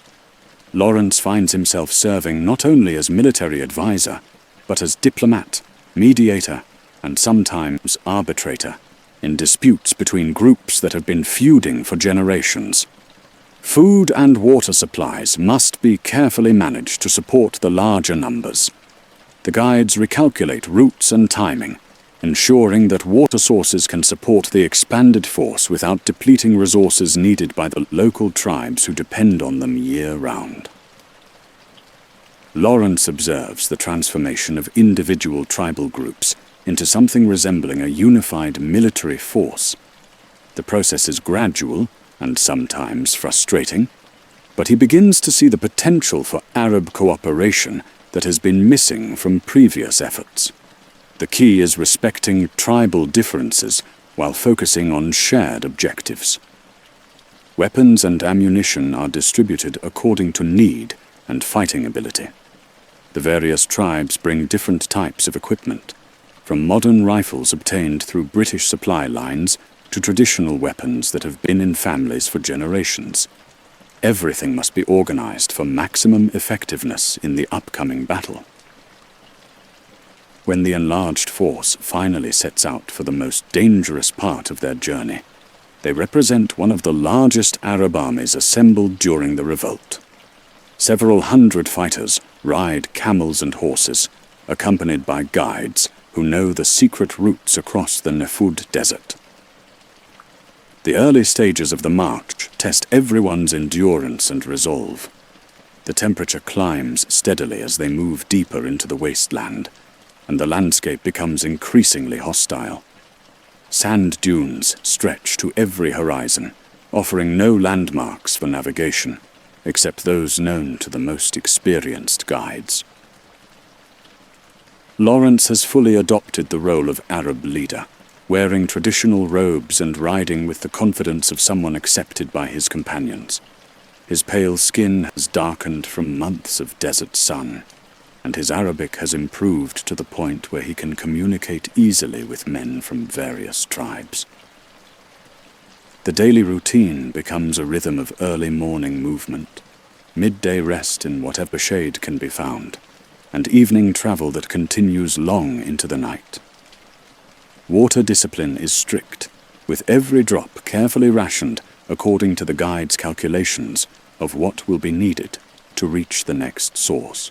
Lawrence finds himself serving not only as military advisor, but as diplomat, mediator, and sometimes arbitrator in disputes between groups that have been feuding for generations. Food and water supplies must be carefully managed to support the larger numbers. The guides recalculate routes and timing, ensuring that water sources can support the expanded force without depleting resources needed by the local tribes who depend on them year-round. Lawrence observes the transformation of individual tribal groups into something resembling a unified military force. The process is gradual and sometimes frustrating, but he begins to see the potential for Arab cooperation that has been missing from previous efforts. The key is respecting tribal differences while focusing on shared objectives. Weapons and ammunition are distributed according to need and fighting ability. The various tribes bring different types of equipment, from modern rifles obtained through British supply lines to traditional weapons that have been in families for generations. Everything must be organized for maximum effectiveness in the upcoming battle. When the enlarged force finally sets out for the most dangerous part of their journey, they represent one of the largest Arab armies assembled during the revolt. Several hundred fighters ride camels and horses, accompanied by guides who know the secret routes across the Nefud desert. The early stages of the march test everyone's endurance and resolve. The temperature climbs steadily as they move deeper into the wasteland, and the landscape becomes increasingly hostile. Sand dunes stretch to every horizon, offering no landmarks for navigation, except those known to the most experienced guides. Lawrence has fully adopted the role of Arab leader, wearing traditional robes and riding with the confidence of someone accepted by his companions. His pale skin has darkened from months of desert sun, and his Arabic has improved to the point where he can communicate easily with men from various tribes. The daily routine becomes a rhythm of early morning movement, midday rest in whatever shade can be found, and evening travel that continues long into the night. Water discipline is strict, with every drop carefully rationed according to the guide's calculations of what will be needed to reach the next source.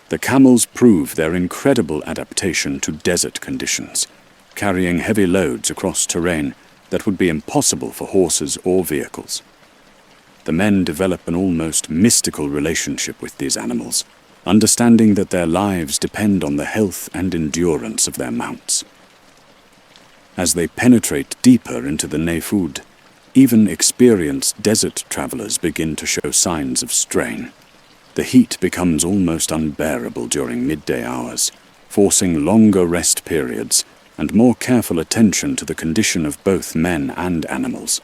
The camels prove their incredible adaptation to desert conditions, carrying heavy loads across terrain that would be impossible for horses or vehicles. The men develop an almost mystical relationship with these animals, understanding that their lives depend on the health and endurance of their mounts. As they penetrate deeper into the Nefud, even experienced desert travelers begin to show signs of strain. The heat becomes almost unbearable during midday hours, forcing longer rest periods and more careful attention to the condition of both men and animals.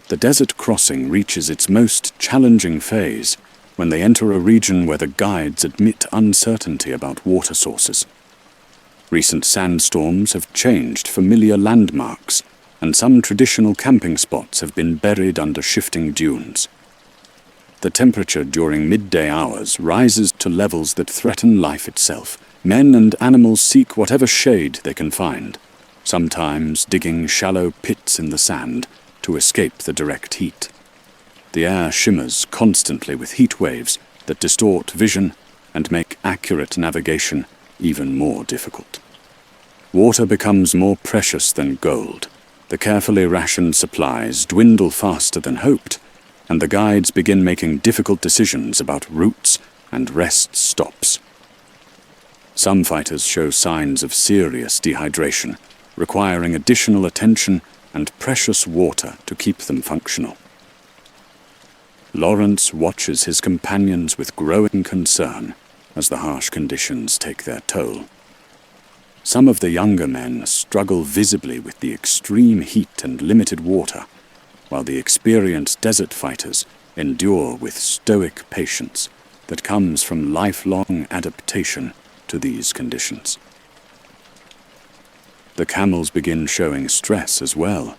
The desert crossing reaches its most challenging phase when they enter a region where the guides admit uncertainty about water sources. Recent sandstorms have changed familiar landmarks, and some traditional camping spots have been buried under shifting dunes. The temperature during midday hours rises to levels that threaten life itself. Men and animals seek whatever shade they can find, sometimes digging shallow pits in the sand to escape the direct heat. The air shimmers constantly with heat waves that distort vision and make accurate navigation even more difficult. Water becomes more precious than gold. The carefully rationed supplies dwindle faster than hoped, and the guides begin making difficult decisions about routes and rest stops. Some fighters show signs of serious dehydration, requiring additional attention and precious water to keep them functional. Lawrence watches his companions with growing concern as the harsh conditions take their toll. Some of the younger men struggle visibly with the extreme heat and limited water, while the experienced desert fighters endure with stoic patience that comes from lifelong adaptation to these conditions. The camels begin showing stress as well,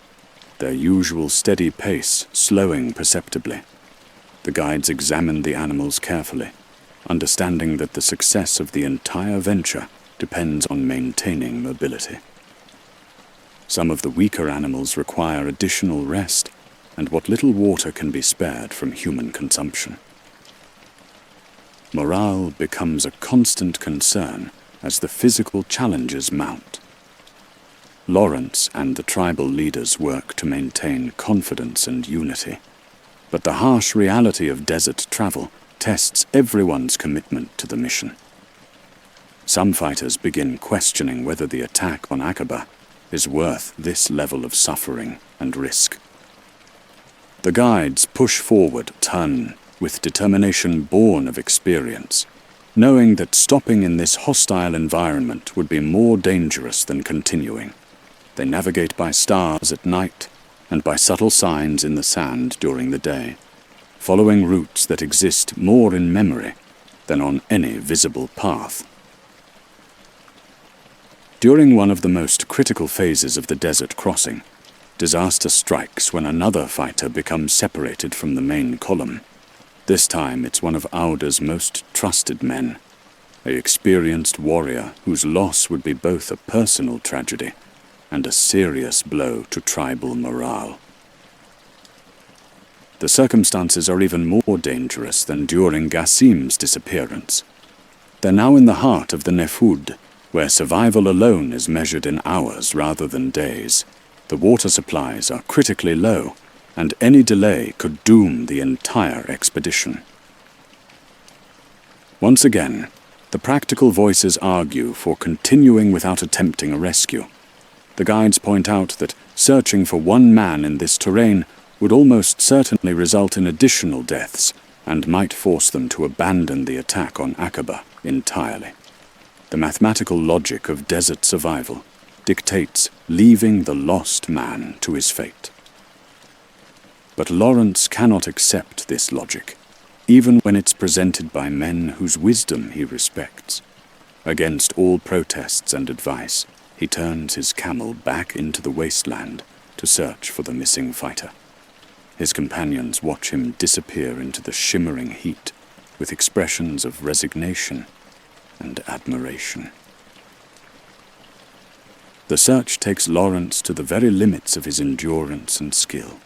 their usual steady pace slowing perceptibly. The guides examine the animals carefully, understanding that the success of the entire venture depends on maintaining mobility. Some of the weaker animals require additional rest and what little water can be spared from human consumption. Morale becomes a constant concern as the physical challenges mount. Lawrence and the tribal leaders work to maintain confidence and unity, but the harsh reality of desert travel tests everyone's commitment to the mission. Some fighters begin questioning whether the attack on Aqaba is worth this level of suffering and risk. The guides push forward ton with determination born of experience, knowing that stopping in this hostile environment would be more dangerous than continuing. They navigate by stars at night and by subtle signs in the sand during the day, following routes that exist more in memory than on any visible path. During one of the most critical phases of the desert crossing, disaster strikes when another fighter becomes separated from the main column. This time it's one of Auda's most trusted men, an experienced warrior whose loss would be both a personal tragedy and a serious blow to tribal morale. The circumstances are even more dangerous than during Gassim's disappearance. They're now in the heart of the Nefud, where survival alone is measured in hours rather than days. The water supplies are critically low, and any delay could doom the entire expedition. Once again, the practical voices argue for continuing without attempting a rescue. The guides point out that searching for one man in this terrain would almost certainly result in additional deaths and might force them to abandon the attack on Aqaba entirely. The mathematical logic of desert survival dictates leaving the lost man to his fate. But Lawrence cannot accept this logic, even when it's presented by men whose wisdom he respects. Against all protests and advice, he turns his camel back into the wasteland to search for the missing fighter. His companions watch him disappear into the shimmering heat with expressions of resignation and admiration. The search takes Lawrence to the very limits of his endurance and skill.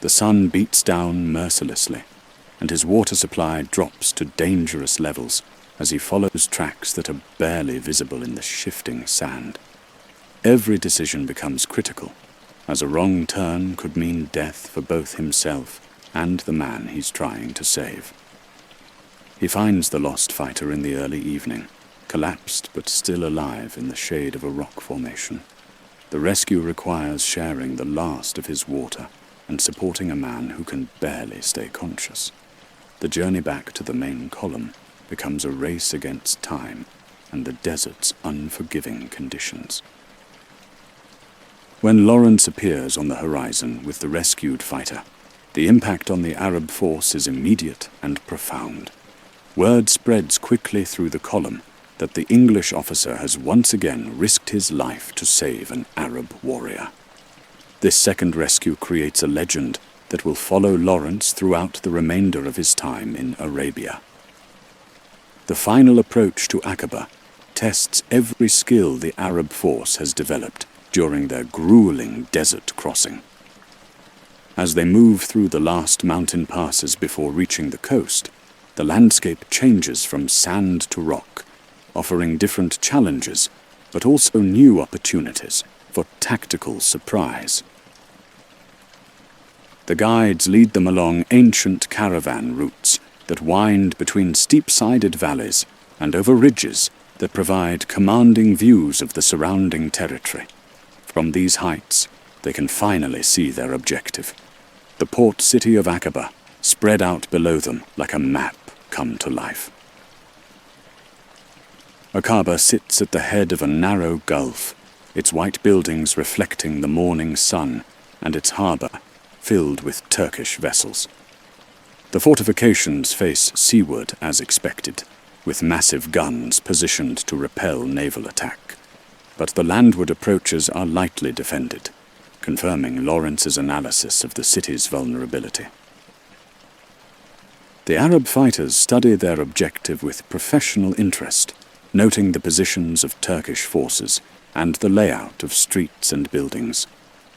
The sun beats down mercilessly, and his water supply drops to dangerous levels as he follows tracks that are barely visible in the shifting sand. Every decision becomes critical, as a wrong turn could mean death for both himself and the man he's trying to save. He finds the lost fighter in the early evening, collapsed but still alive in the shade of a rock formation. The rescue requires sharing the last of his water and supporting a man who can barely stay conscious. The journey back to the main column becomes a race against time and the desert's unforgiving conditions. When Lawrence appears on the horizon with the rescued fighter, the impact on the Arab force is immediate and profound. Word spreads quickly through the column that the English officer has once again risked his life to save an Arab warrior. This second rescue creates a legend that will follow Lawrence throughout the remainder of his time in Arabia. The final approach to Aqaba tests every skill the Arab force has developed during their grueling desert crossing. As they move through the last mountain passes before reaching the coast, the landscape changes from sand to rock, offering different challenges, but also new opportunities for tactical surprise. The guides lead them along ancient caravan routes that wind between steep-sided valleys and over ridges that provide commanding views of the surrounding territory. From these heights, they can finally see their objective, the port city of Aqaba, spread out below them like a map come to life. Aqaba sits at the head of a narrow gulf, its white buildings reflecting the morning sun and its harbour filled with Turkish vessels. The fortifications face seaward as expected, with massive guns positioned to repel naval attack. But the landward approaches are lightly defended, confirming Lawrence's analysis of the city's vulnerability. The Arab fighters study their objective with professional interest, noting the positions of Turkish forces and the layout of streets and buildings.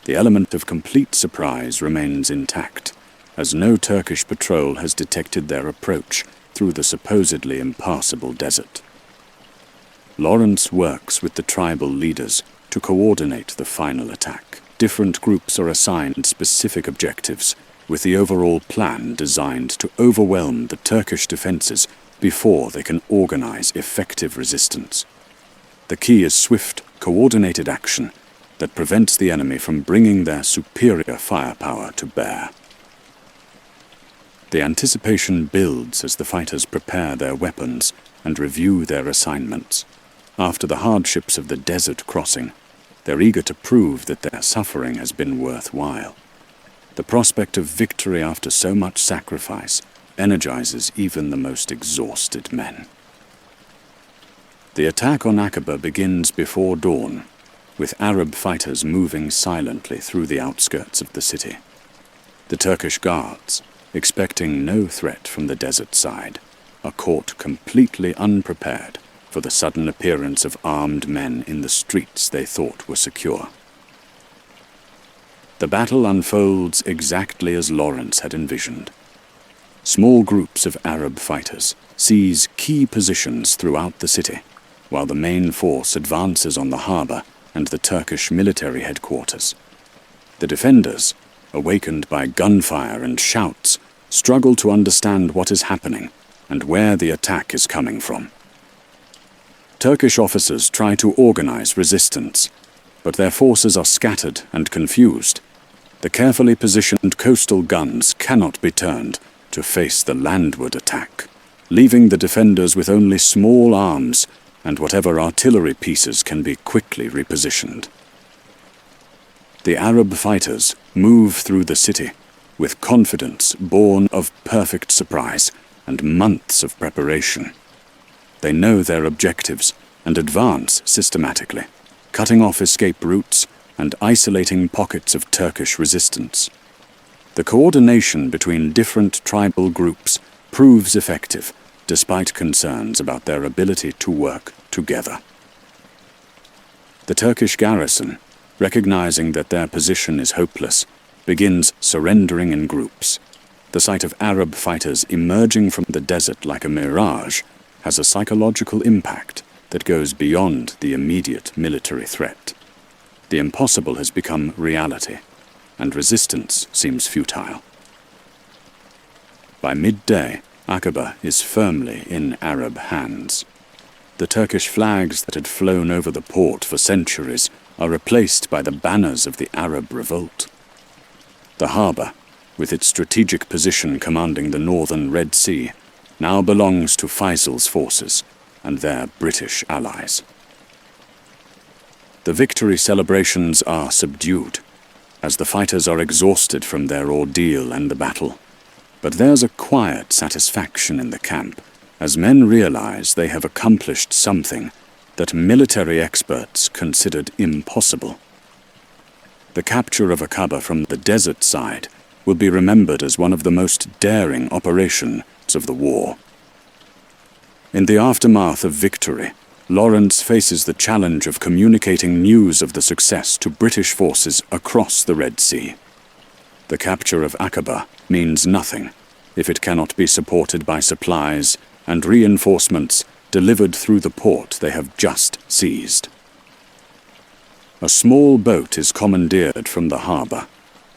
The element of complete surprise remains intact, as no Turkish patrol has detected their approach through the supposedly impassable desert. Lawrence works with the tribal leaders to coordinate the final attack. Different groups are assigned specific objectives, with the overall plan designed to overwhelm the Turkish defenses before they can organize effective resistance. The key is swift, coordinated action that prevents the enemy from bringing their superior firepower to bear. The anticipation builds as the fighters prepare their weapons and review their assignments. After the hardships of the desert crossing, they're eager to prove that their suffering has been worthwhile. The prospect of victory after so much sacrifice energizes even the most exhausted men. The attack on Aqaba begins before dawn, with Arab fighters moving silently through the outskirts of the city. The Turkish guards, expecting no threat from the desert side, are caught completely unprepared for the sudden appearance of armed men in the streets they thought were secure. The battle unfolds exactly as Lawrence had envisioned. Small groups of Arab fighters seize key positions throughout the city, while the main force advances on the harbour and the Turkish military headquarters. The defenders, awakened by gunfire and shouts, struggle to understand what is happening and where the attack is coming from. Turkish officers try to organize resistance, but their forces are scattered and confused. The carefully positioned coastal guns cannot be turned to face the landward attack, leaving the defenders with only small arms and whatever artillery pieces can be quickly repositioned. The Arab fighters move through the city with confidence born of perfect surprise and months of preparation. They know their objectives and advance systematically, cutting off escape routes and isolating pockets of Turkish resistance. The coordination between different tribal groups proves effective, despite concerns about their ability to work together. The Turkish garrison, recognizing that their position is hopeless, begins surrendering in groups. The sight of Arab fighters emerging from the desert like a mirage has a psychological impact that goes beyond the immediate military threat. The impossible has become reality, and resistance seems futile. By midday, Aqaba is firmly in Arab hands. The Turkish flags that had flown over the port for centuries are replaced by the banners of the Arab revolt. The harbour, with its strategic position commanding the northern Red Sea, now belongs to Faisal's forces and their British allies. The victory celebrations are subdued, as the fighters are exhausted from their ordeal and the battle. But there's a quiet satisfaction in the camp as men realize they have accomplished something that military experts considered impossible. The capture of Aqaba from the desert side will be remembered as one of the most daring operations of the war. In the aftermath of victory, Lawrence faces the challenge of communicating news of the success to British forces across the Red Sea. The capture of Aqaba means nothing if it cannot be supported by supplies and reinforcements delivered through the port they have just seized. A small boat is commandeered from the harbour,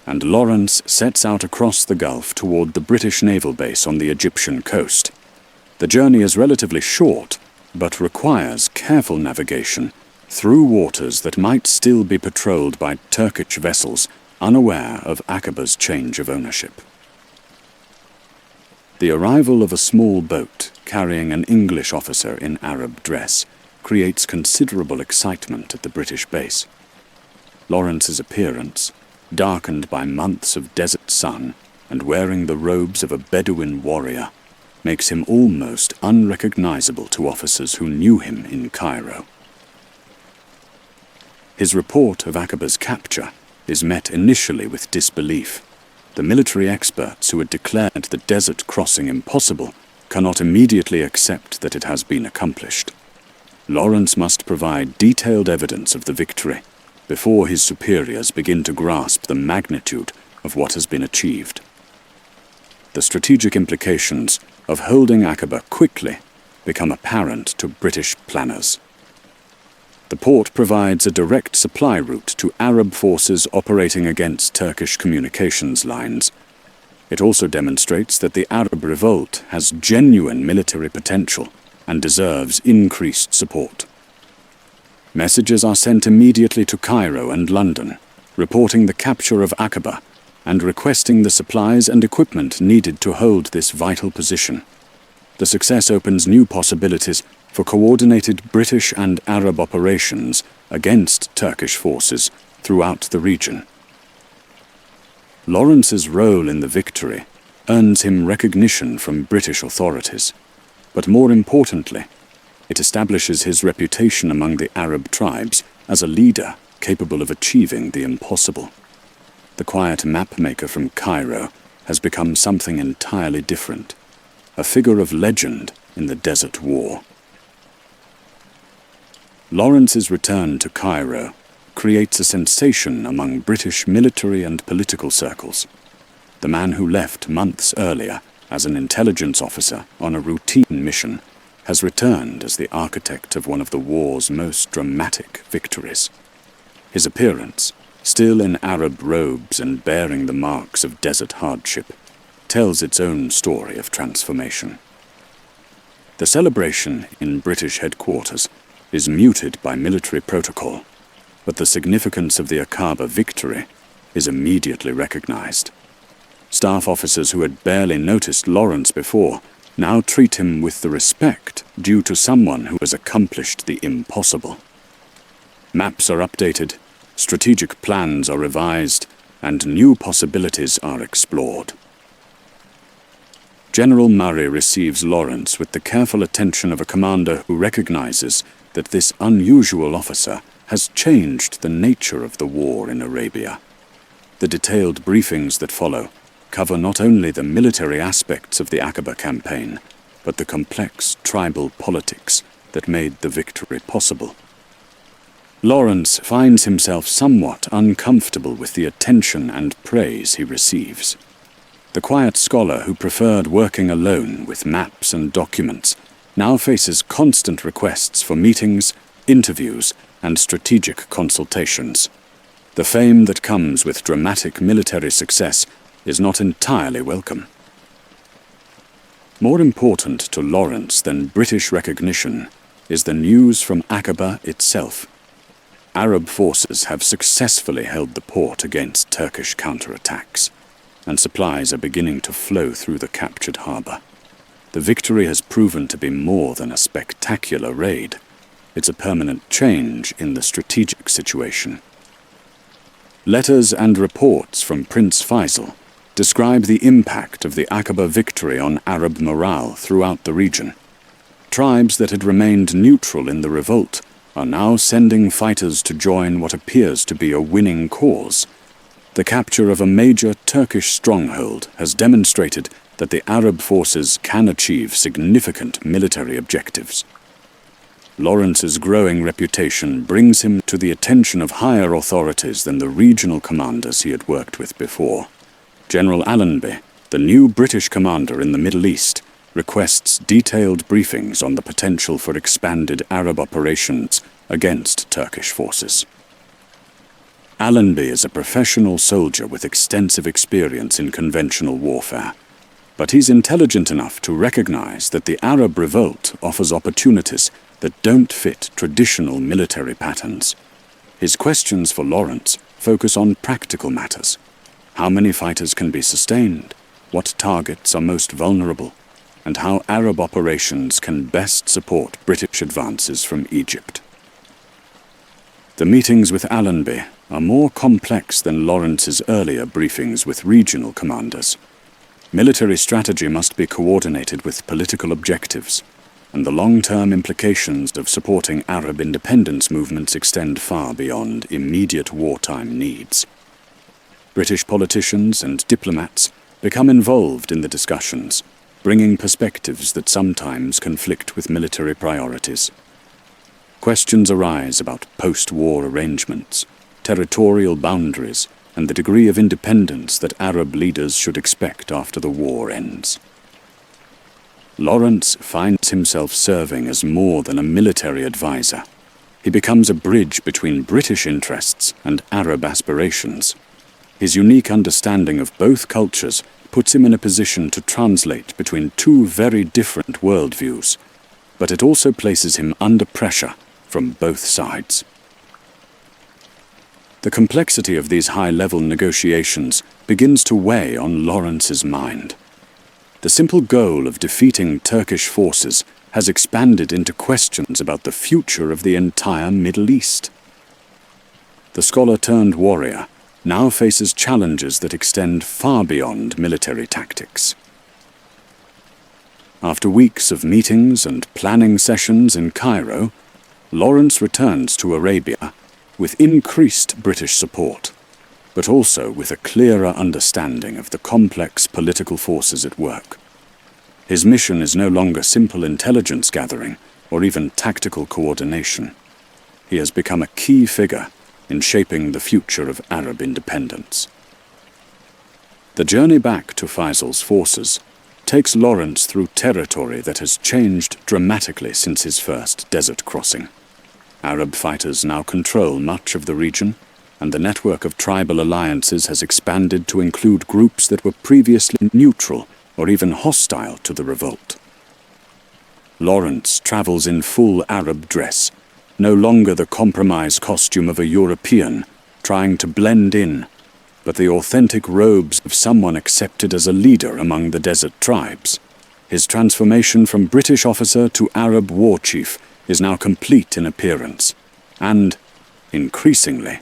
and Lawrence sets out across the Gulf toward the British naval base on the Egyptian coast. The journey is relatively short, but requires careful navigation through waters that might still be patrolled by Turkish vessels unaware of Aqaba's change of ownership. The arrival of a small boat carrying an English officer in Arab dress creates considerable excitement at the British base. Lawrence's appearance, darkened by months of desert sun and wearing the robes of a Bedouin warrior, makes him almost unrecognizable to officers who knew him in Cairo. His report of Aqaba's capture is met initially with disbelief. The military experts who had declared the desert crossing impossible cannot immediately accept that it has been accomplished. Lawrence must provide detailed evidence of the victory before his superiors begin to grasp the magnitude of what has been achieved. The strategic implications of holding Aqaba quickly become apparent to British planners. The port provides a direct supply route to Arab forces operating against Turkish communications lines. It also demonstrates that the Arab revolt has genuine military potential and deserves increased support. Messages are sent immediately to Cairo and London, reporting the capture of Aqaba and requesting the supplies and equipment needed to hold this vital position. The success opens new possibilities for coordinated British and Arab operations against Turkish forces throughout the region. Lawrence's role in the victory earns him recognition from British authorities, but more importantly, it establishes his reputation among the Arab tribes as a leader capable of achieving the impossible. The quiet mapmaker from Cairo has become something entirely different, a figure of legend in the Desert War. Lawrence's return to Cairo creates a sensation among British military and political circles. The man who left months earlier as an intelligence officer on a routine mission has returned as the architect of one of the war's most dramatic victories. His appearance, still in Arab robes and bearing the marks of desert hardship, tells its own story of transformation. The celebration in British headquarters is muted by military protocol, but the significance of the Aqaba victory is immediately recognized. Staff officers who had barely noticed Lawrence before now treat him with the respect due to someone who has accomplished the impossible. Maps are updated, strategic plans are revised, and new possibilities are explored. General Murray receives Lawrence with the careful attention of a commander who recognizes that this unusual officer has changed the nature of the war in Arabia. The detailed briefings that follow cover not only the military aspects of the Aqaba campaign, but the complex tribal politics that made the victory possible. Lawrence finds himself somewhat uncomfortable with the attention and praise he receives. The quiet scholar who preferred working alone with maps and documents now faces constant requests for meetings, interviews, and strategic consultations. The fame that comes with dramatic military success is not entirely welcome. More important to Lawrence than British recognition is the news from Aqaba itself. Arab forces have successfully held the port against Turkish counterattacks, and supplies are beginning to flow through the captured harbour. The victory has proven to be more than a spectacular raid. It's a permanent change in the strategic situation. Letters and reports from Prince Faisal describe the impact of the Aqaba victory on Arab morale throughout the region. Tribes that had remained neutral in the revolt are now sending fighters to join what appears to be a winning cause. The capture of a major Turkish stronghold has demonstrated that the Arab forces can achieve significant military objectives. Lawrence's growing reputation brings him to the attention of higher authorities than the regional commanders he had worked with before. General Allenby, the new British commander in the Middle East, requests detailed briefings on the potential for expanded Arab operations against Turkish forces. Allenby is a professional soldier with extensive experience in conventional warfare, but he's intelligent enough to recognize that the Arab revolt offers opportunities that don't fit traditional military patterns. His questions for Lawrence focus on practical matters. How many fighters can be sustained? What targets are most vulnerable? And how Arab operations can best support British advances from Egypt. The meetings with Allenby are more complex than Lawrence's earlier briefings with regional commanders. Military strategy must be coordinated with political objectives, and the long-term implications of supporting Arab independence movements extend far beyond immediate wartime needs. British politicians and diplomats become involved in the discussions, bringing perspectives that sometimes conflict with military priorities. Questions arise about post-war arrangements, territorial boundaries, and the degree of independence that Arab leaders should expect after the war ends. Lawrence finds himself serving as more than a military advisor. He becomes a bridge between British interests and Arab aspirations. His unique understanding of both cultures puts him in a position to translate between two very different worldviews, but it also places him under pressure from both sides. The complexity of these high-level negotiations begins to weigh on Lawrence's mind. The simple goal of defeating Turkish forces has expanded into questions about the future of the entire Middle East. The scholar-turned-warrior now faces challenges that extend far beyond military tactics. After weeks of meetings and planning sessions in Cairo, Lawrence returns to Arabia with increased British support, but also with a clearer understanding of the complex political forces at work. His mission is no longer simple intelligence gathering or even tactical coordination. He has become a key figure in shaping the future of Arab independence. The journey back to Faisal's forces takes Lawrence through territory that has changed dramatically since his first desert crossing. Arab fighters now control much of the region, and the network of tribal alliances has expanded to include groups that were previously neutral or even hostile to the revolt. Lawrence travels in full Arab dress, no longer the compromise costume of a European trying to blend in, but the authentic robes of someone accepted as a leader among the desert tribes. His transformation from British officer to Arab war chief is now complete in appearance, and, increasingly,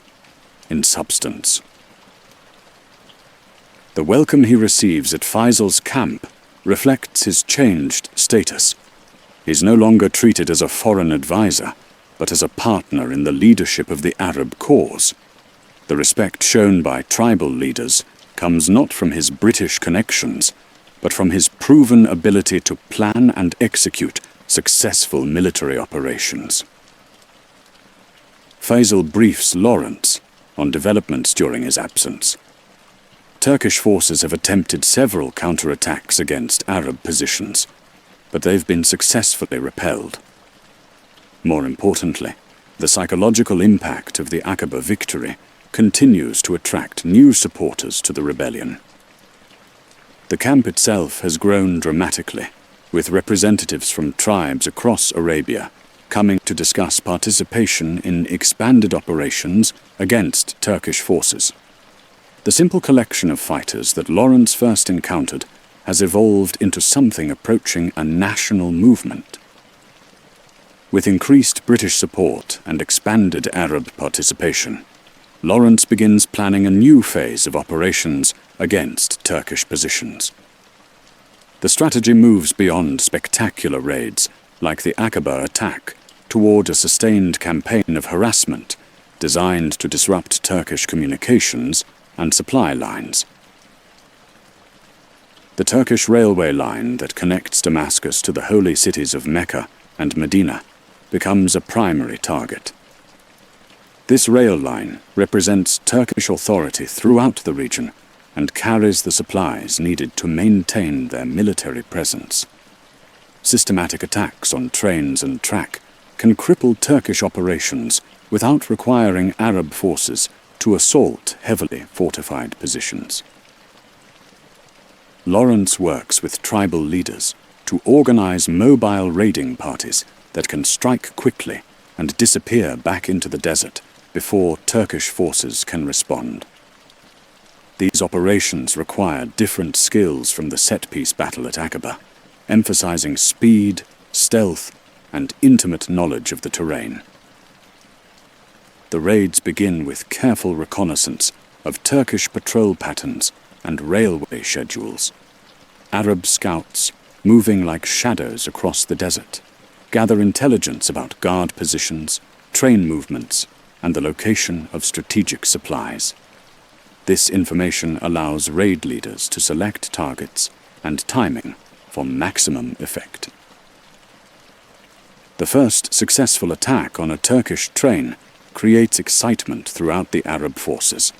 in substance. The welcome he receives at Faisal's camp reflects his changed status. He's no longer treated as a foreign advisor, but as a partner in the leadership of the Arab cause. The respect shown by tribal leaders comes not from his British connections, but from his proven ability to plan and execute successful military operations. Faisal briefs Lawrence on developments during his absence. Turkish forces have attempted several counterattacks against Arab positions, but they've been successfully repelled. More importantly, the psychological impact of the Aqaba victory continues to attract new supporters to the rebellion. The camp itself has grown dramatically, with representatives from tribes across Arabia coming to discuss participation in expanded operations against Turkish forces. The simple collection of fighters that Lawrence first encountered has evolved into something approaching a national movement. With increased British support and expanded Arab participation, Lawrence begins planning a new phase of operations against Turkish positions. The strategy moves beyond spectacular raids like the Aqaba attack, toward a sustained campaign of harassment designed to disrupt Turkish communications and supply lines. The Turkish railway line that connects Damascus to the holy cities of Mecca and Medina becomes a primary target. This rail line represents Turkish authority throughout the region and carries the supplies needed to maintain their military presence. Systematic attacks on trains and track can cripple Turkish operations without requiring Arab forces to assault heavily fortified positions. Lawrence works with tribal leaders to organize mobile raiding parties that can strike quickly and disappear back into the desert before Turkish forces can respond. These operations require different skills from the set-piece battle at Aqaba, emphasizing speed, stealth, and intimate knowledge of the terrain. The raids begin with careful reconnaissance of Turkish patrol patterns and railway schedules. Arab scouts, moving like shadows across the desert, gather intelligence about guard positions, train movements, and the location of strategic supplies. This information allows raid leaders to select targets and timing for maximum effect. The first successful attack on a Turkish train creates excitement throughout the Arab forces.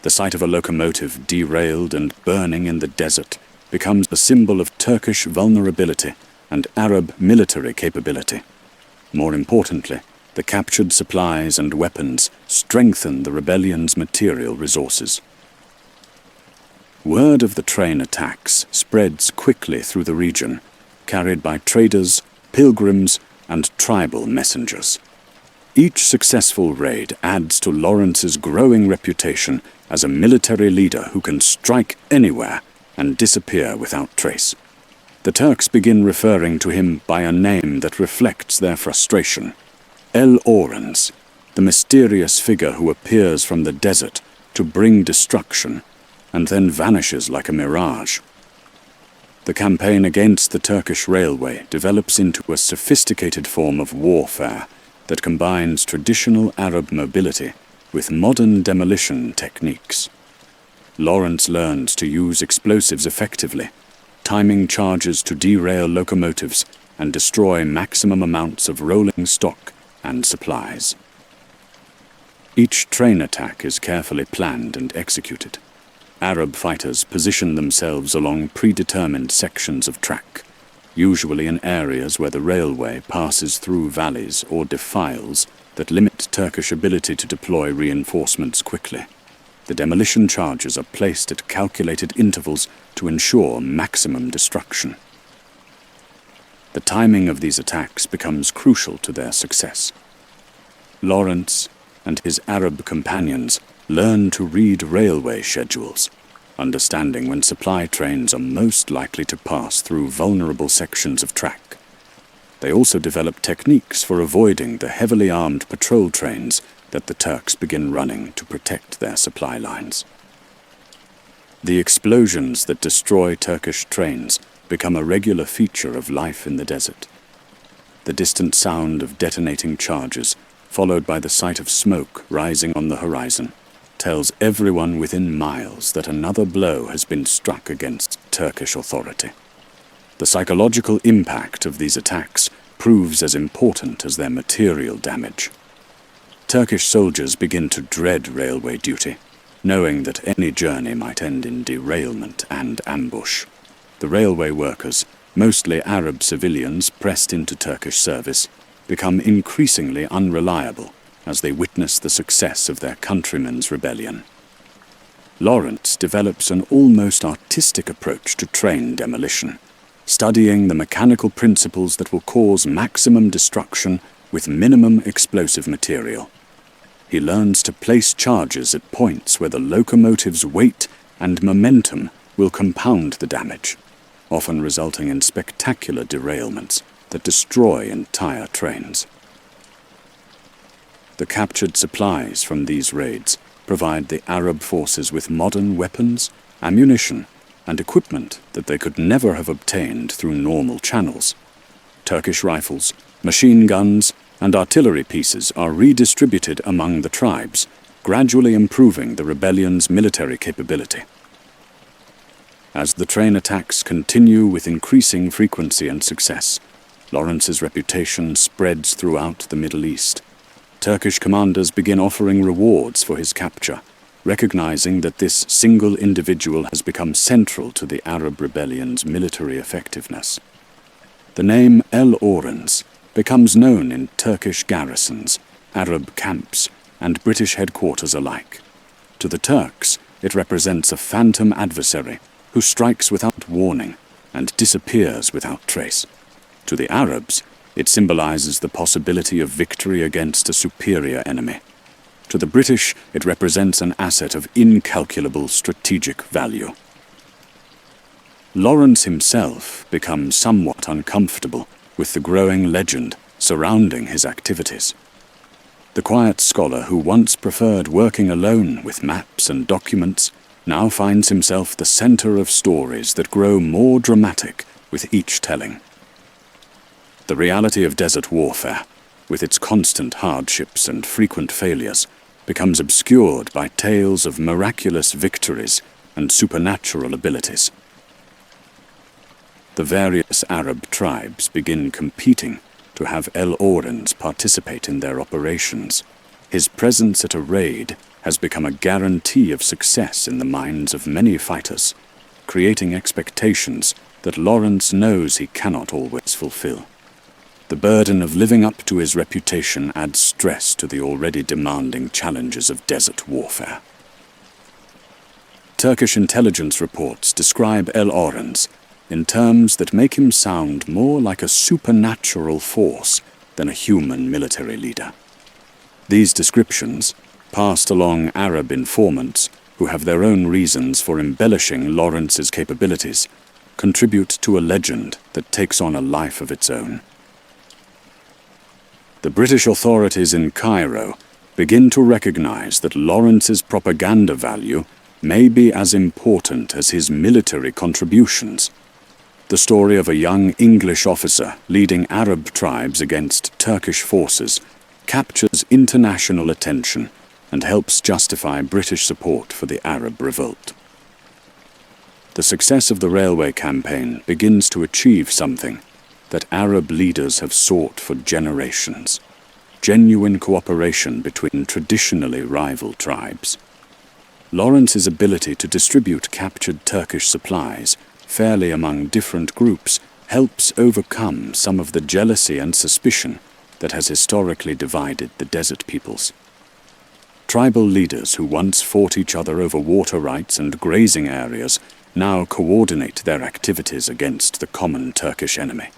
The sight of a locomotive derailed and burning in the desert becomes a symbol of Turkish vulnerability and Arab military capability. More importantly, the captured supplies and weapons strengthen the rebellion's material resources. Word of the train attacks spreads quickly through the region, carried by traders, pilgrims, and tribal messengers. Each successful raid adds to Lawrence's growing reputation as a military leader who can strike anywhere and disappear without trace. The Turks begin referring to him by a name that reflects their frustration: El Orans, the mysterious figure who appears from the desert to bring destruction and then vanishes like a mirage. The campaign against the Turkish railway develops into a sophisticated form of warfare that combines traditional Arab mobility with modern demolition techniques. Lawrence learns to use explosives effectively, timing charges to derail locomotives and destroy maximum amounts of rolling stock and supplies. Each train attack is carefully planned and executed. Arab fighters position themselves along predetermined sections of track, usually in areas where the railway passes through valleys or defiles that limit Turkish ability to deploy reinforcements quickly. The demolition charges are placed at calculated intervals to ensure maximum destruction. The timing of these attacks becomes crucial to their success. Lawrence and his Arab companions learn to read railway schedules, understanding when supply trains are most likely to pass through vulnerable sections of track. They also develop techniques for avoiding the heavily armed patrol trains that the Turks begin running to protect their supply lines. The explosions that destroy Turkish trains become a regular feature of life in the desert. The distant sound of detonating charges, followed by the sight of smoke rising on the horizon, tells everyone within miles that another blow has been struck against Turkish authority. The psychological impact of these attacks proves as important as their material damage. Turkish soldiers begin to dread railway duty, knowing that any journey might end in derailment and ambush. The railway workers, mostly Arab civilians pressed into Turkish service, become increasingly unreliable as they witness the success of their countrymen's rebellion. Lawrence develops an almost artistic approach to train demolition, studying the mechanical principles that will cause maximum destruction with minimum explosive material. He learns to place charges at points where the locomotive's weight and momentum will compound the damage, often resulting in spectacular derailments that destroy entire trains. The captured supplies from these raids provide the Arab forces with modern weapons, ammunition, and equipment that they could never have obtained through normal channels. Turkish rifles, machine guns, and artillery pieces are redistributed among the tribes, gradually improving the rebellion's military capability. As the train attacks continue with increasing frequency and success, Lawrence's reputation spreads throughout the Middle East. Turkish commanders begin offering rewards for his capture, recognizing that this single individual has become central to the Arab rebellion's military effectiveness. The name El Oranz becomes known in Turkish garrisons, Arab camps, and British headquarters alike. To the Turks, it represents a phantom adversary who strikes without warning and disappears without trace. To the Arabs, it symbolizes the possibility of victory against a superior enemy. To the British, it represents an asset of incalculable strategic value. Lawrence himself becomes somewhat uncomfortable with the growing legend surrounding his activities. The quiet scholar who once preferred working alone with maps and documents now finds himself the center of stories that grow more dramatic with each telling. The reality of desert warfare, with its constant hardships and frequent failures, becomes obscured by tales of miraculous victories and supernatural abilities. The various Arab tribes begin competing to have El Oranz participate in their operations. His presence at a raid has become a guarantee of success in the minds of many fighters, creating expectations that Lawrence knows he cannot always fulfill. The burden of living up to his reputation adds stress to the already demanding challenges of desert warfare. Turkish intelligence reports describe El Oranz in terms that make him sound more like a supernatural force than a human military leader. These descriptions, passed along Arab informants who have their own reasons for embellishing Lawrence's capabilities, contribute to a legend that takes on a life of its own. The British authorities in Cairo begin to recognize that Lawrence's propaganda value may be as important as his military contributions. The story of a young English officer leading Arab tribes against Turkish forces captures international attention and helps justify British support for the Arab revolt. The success of the railway campaign begins to achieve something that Arab leaders have sought for generations: genuine cooperation between traditionally rival tribes. Lawrence's ability to distribute captured Turkish supplies fairly among different groups helps overcome some of the jealousy and suspicion that has historically divided the desert peoples. Tribal leaders who once fought each other over water rights and grazing areas now coordinate their activities against the common Turkish enemy.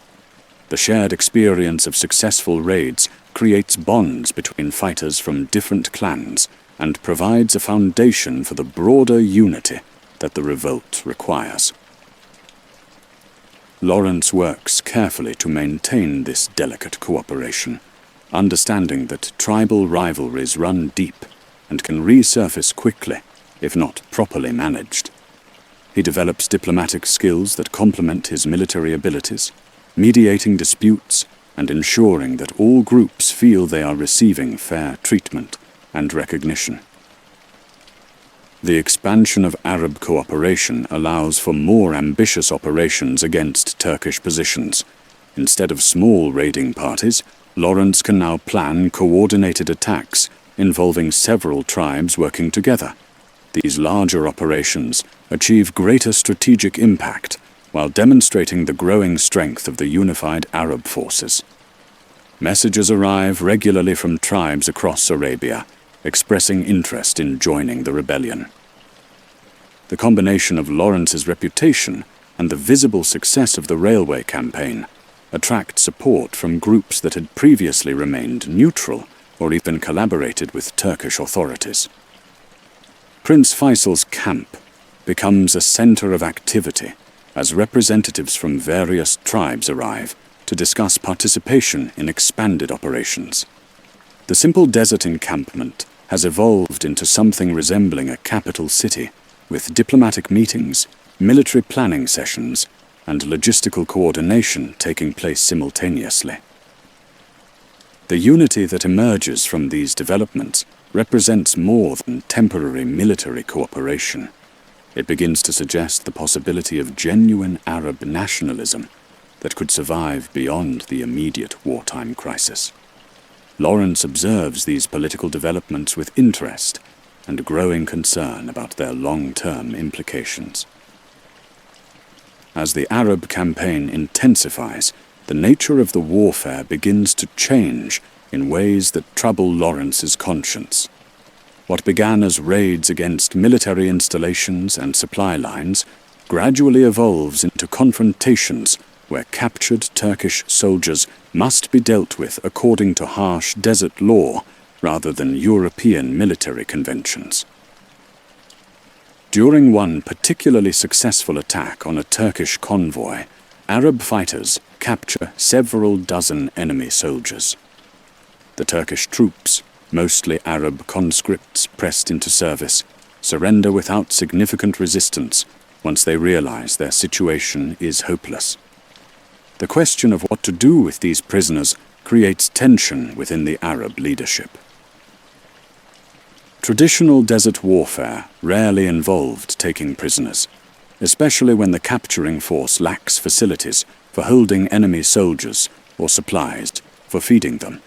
The shared experience of successful raids creates bonds between fighters from different clans and provides a foundation for the broader unity that the revolt requires. Lawrence works carefully to maintain this delicate cooperation, understanding that tribal rivalries run deep and can resurface quickly if not properly managed. He develops diplomatic skills that complement his military abilities, mediating disputes and ensuring that all groups feel they are receiving fair treatment and recognition. The expansion of Arab cooperation allows for more ambitious operations against Turkish positions. Instead of small raiding parties, Lawrence can now plan coordinated attacks involving several tribes working together. These larger operations achieve greater strategic impact while demonstrating the growing strength of the unified Arab forces. Messages arrive regularly from tribes across Arabia, expressing interest in joining the rebellion. The combination of Lawrence's reputation and the visible success of the railway campaign attract support from groups that had previously remained neutral or even collaborated with Turkish authorities. Prince Faisal's camp becomes a center of activity as representatives from various tribes arrive to discuss participation in expanded operations. The simple desert encampment has evolved into something resembling a capital city, with diplomatic meetings, military planning sessions, and logistical coordination taking place simultaneously. The unity that emerges from these developments represents more than temporary military cooperation. It begins to suggest the possibility of genuine Arab nationalism that could survive beyond the immediate wartime crisis. Lawrence observes these political developments with interest and growing concern about their long-term implications. As the Arab campaign intensifies, the nature of the warfare begins to change in ways that trouble Lawrence's conscience. What began as raids against military installations and supply lines gradually evolves into confrontations where captured Turkish soldiers must be dealt with according to harsh desert law rather than European military conventions. During one particularly successful attack on a Turkish convoy, Arab fighters capture several dozen enemy soldiers. The Turkish troops, mostly Arab conscripts pressed into service, surrender without significant resistance once they realize their situation is hopeless. The question of what to do with these prisoners creates tension within the Arab leadership. Traditional desert warfare rarely involved taking prisoners, especially when the capturing force lacks facilities for holding enemy soldiers or supplies for feeding them.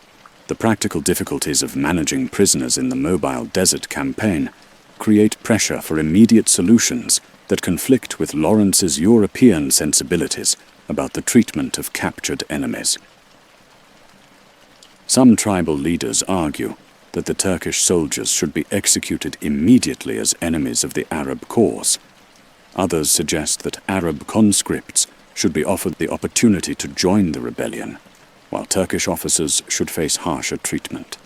The practical difficulties of managing prisoners in the mobile desert campaign create pressure for immediate solutions that conflict with Lawrence's European sensibilities about the treatment of captured enemies. Some tribal leaders argue that the Turkish soldiers should be executed immediately as enemies of the Arab cause. Others suggest that Arab conscripts should be offered the opportunity to join the rebellion, while Turkish officers should face harsher treatment.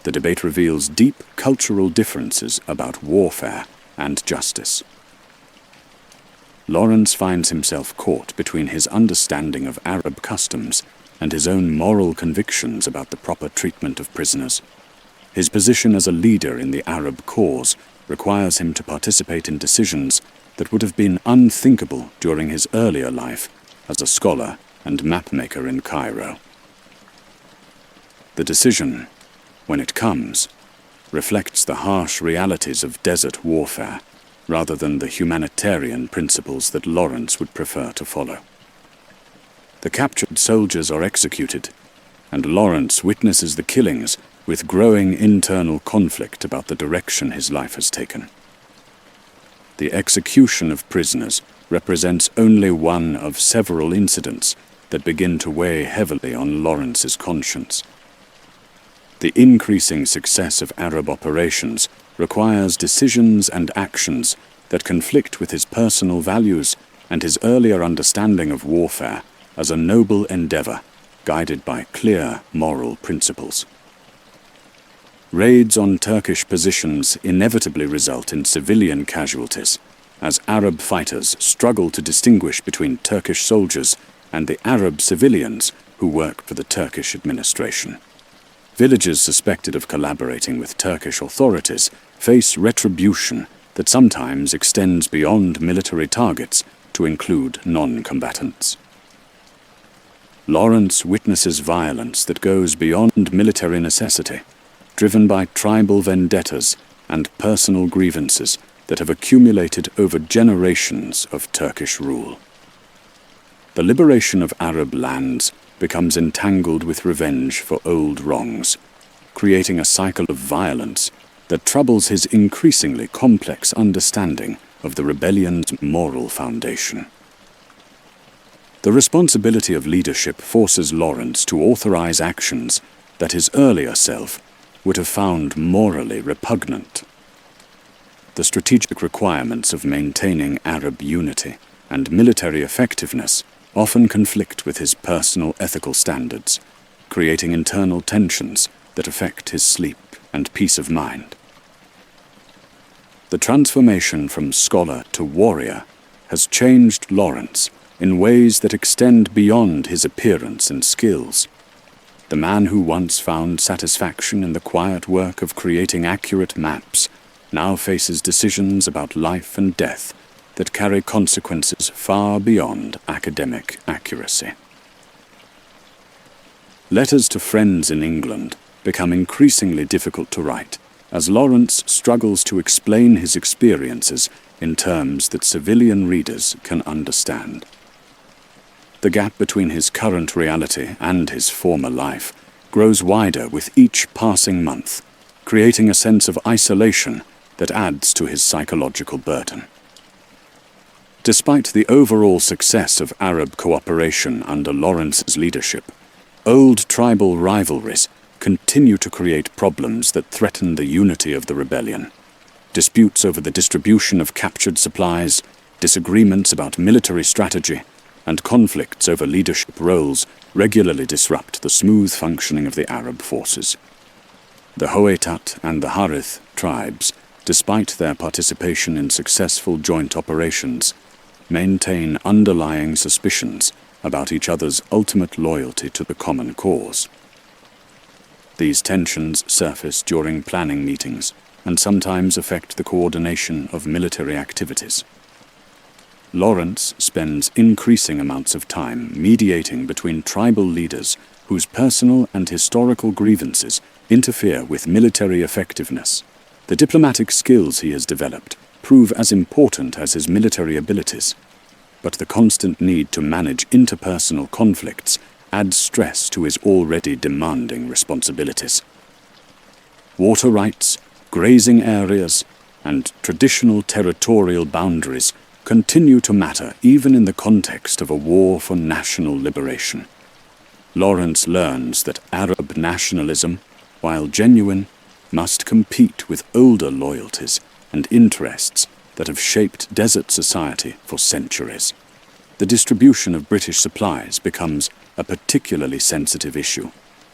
The debate reveals deep cultural differences about warfare and justice. Lawrence finds himself caught between his understanding of Arab customs and his own moral convictions about the proper treatment of prisoners. His position as a leader in the Arab cause requires him to participate in decisions that would have been unthinkable during his earlier life as a scholar and mapmaker in Cairo. The decision, when it comes, reflects the harsh realities of desert warfare rather than the humanitarian principles that Lawrence would prefer to follow. The captured soldiers are executed, and Lawrence witnesses the killings with growing internal conflict about the direction his life has taken. The execution of prisoners represents only one of several incidents that begin to weigh heavily on Lawrence's conscience. The increasing success of Arab operations requires decisions and actions that conflict with his personal values and his earlier understanding of warfare as a noble endeavor guided by clear moral principles. Raids on Turkish positions inevitably result in civilian casualties, as Arab fighters struggle to distinguish between Turkish soldiers and the Arab civilians who work for the Turkish administration. Villages suspected of collaborating with Turkish authorities face retribution that sometimes extends beyond military targets to include non-combatants. Lawrence witnesses violence that goes beyond military necessity, driven by tribal vendettas and personal grievances that have accumulated over generations of Turkish rule. The liberation of Arab lands becomes entangled with revenge for old wrongs, creating a cycle of violence that troubles his increasingly complex understanding of the rebellion's moral foundation. The responsibility of leadership forces Lawrence to authorize actions that his earlier self would have found morally repugnant. The strategic requirements of maintaining Arab unity and military effectiveness often conflict with his personal ethical standards, creating internal tensions that affect his sleep and peace of mind. The transformation from scholar to warrior has changed Lawrence in ways that extend beyond his appearance and skills. The man who once found satisfaction in the quiet work of creating accurate maps now faces decisions about life and death that carry consequences far beyond academic accuracy. Letters to friends in England become increasingly difficult to write as Lawrence struggles to explain his experiences in terms that civilian readers can understand. The gap between his current reality and his former life grows wider with each passing month, creating a sense of isolation that adds to his psychological burden. Despite the overall success of Arab cooperation under Lawrence's leadership, old tribal rivalries continue to create problems that threaten the unity of the rebellion. Disputes over the distribution of captured supplies, disagreements about military strategy, and conflicts over leadership roles regularly disrupt the smooth functioning of the Arab forces. The Hoetat and the Harith tribes, despite their participation in successful joint operations, maintain underlying suspicions about each other's ultimate loyalty to the common cause. These tensions surface during planning meetings and sometimes affect the coordination of military activities. Lawrence spends increasing amounts of time mediating between tribal leaders whose personal and historical grievances interfere with military effectiveness. The diplomatic skills he has developed prove as important as his military abilities, but the constant need to manage interpersonal conflicts adds stress to his already demanding responsibilities. Water rights, grazing areas, and traditional territorial boundaries continue to matter even in the context of a war for national liberation. Lawrence learns that Arab nationalism, while genuine, must compete with older loyalties and interests that have shaped desert society for centuries. The distribution of British supplies becomes a particularly sensitive issue,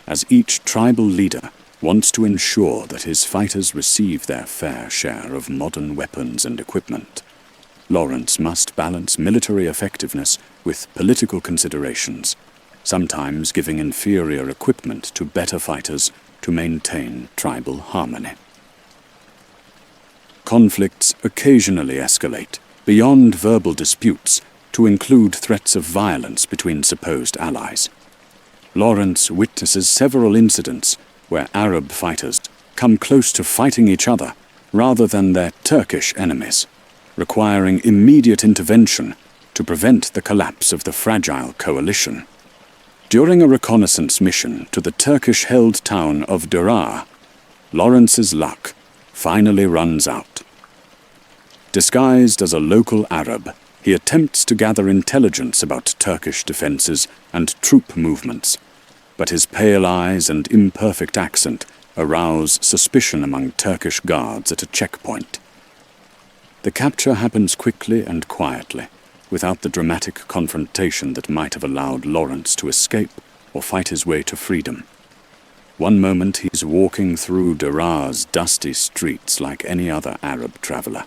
as each tribal leader wants to ensure that his fighters receive their fair share of modern weapons and equipment. Lawrence must balance military effectiveness with political considerations, sometimes giving inferior equipment to better fighters to maintain tribal harmony. Conflicts occasionally escalate beyond verbal disputes to include threats of violence between supposed allies. Lawrence witnesses several incidents where Arab fighters come close to fighting each other rather than their Turkish enemies, requiring immediate intervention to prevent the collapse of the fragile coalition. During a reconnaissance mission to the Turkish-held town of Daraa, Lawrence's luck finally runs out. Disguised as a local Arab, he attempts to gather intelligence about Turkish defenses and troop movements, but his pale eyes and imperfect accent arouse suspicion among Turkish guards at a checkpoint. The capture happens quickly and quietly, without the dramatic confrontation that might have allowed Lawrence to escape or fight his way to freedom. One moment he's walking through Daraa's dusty streets like any other Arab traveler,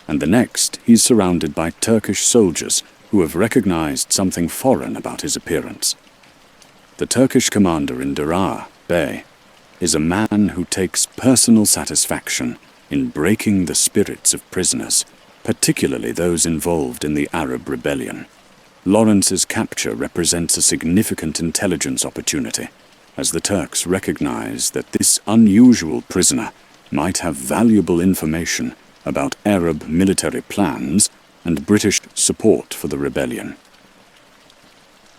and the next he's surrounded by Turkish soldiers who have recognized something foreign about his appearance. The Turkish commander in Daraa, Bey, is a man who takes personal satisfaction in breaking the spirits of prisoners, particularly those involved in the Arab rebellion. Lawrence's capture represents a significant intelligence opportunity, as the Turks recognize that this unusual prisoner might have valuable information about Arab military plans and British support for the rebellion.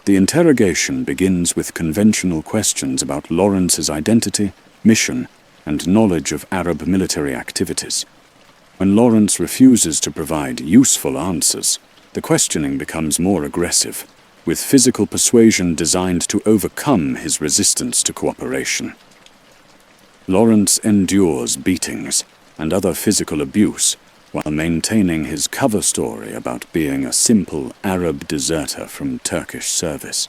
The interrogation begins with conventional questions about Lawrence's identity, mission, and knowledge of Arab military activities. When Lawrence refuses to provide useful answers, the questioning becomes more aggressive, with physical persuasion designed to overcome his resistance to cooperation. Lawrence endures beatings and other physical abuse while maintaining his cover story about being a simple Arab deserter from Turkish service.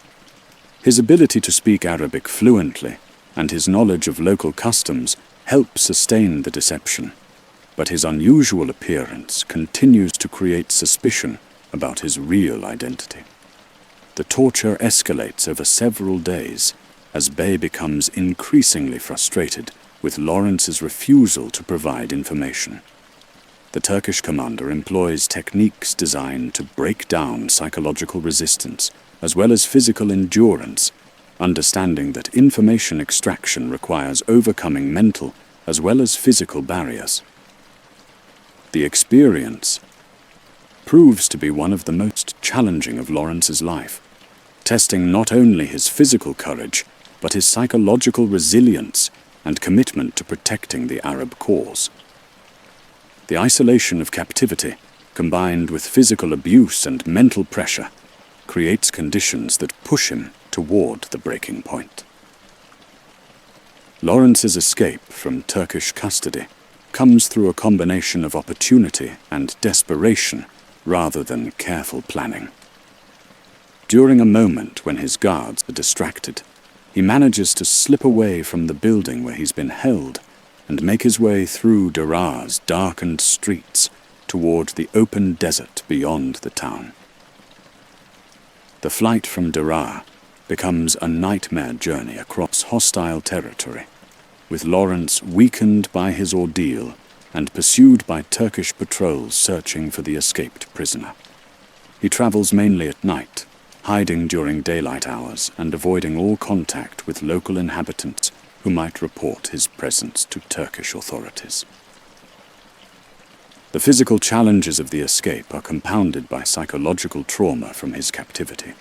His ability to speak Arabic fluently and his knowledge of local customs help sustain the deception, but his unusual appearance continues to create suspicion about his real identity. The torture escalates over several days as Bey becomes increasingly frustrated with Lawrence's refusal to provide information. the Turkish commander employs techniques designed to break down psychological resistance as well as physical endurance, understanding that information extraction requires overcoming mental as well as physical barriers. The experience proves to be one of the most challenging of Lawrence's life, testing not only his physical courage, but his psychological resilience and commitment to protecting the Arab cause. The isolation of captivity, combined with physical abuse and mental pressure, creates conditions that push him toward the breaking point. Lawrence's escape from Turkish custody comes through a combination of opportunity and desperation rather than careful planning. During a moment when his guards are distracted, he manages to slip away from the building where he's been held and make his way through Daraa's darkened streets toward the open desert beyond the town. The flight from Daraa becomes a nightmare journey across hostile territory, with Lawrence weakened by his ordeal and pursued by Turkish patrols searching for the escaped prisoner. He travels mainly at night, hiding during daylight hours and avoiding all contact with local inhabitants who might report his presence to Turkish authorities. The physical challenges of the escape are compounded by psychological trauma from his captivity.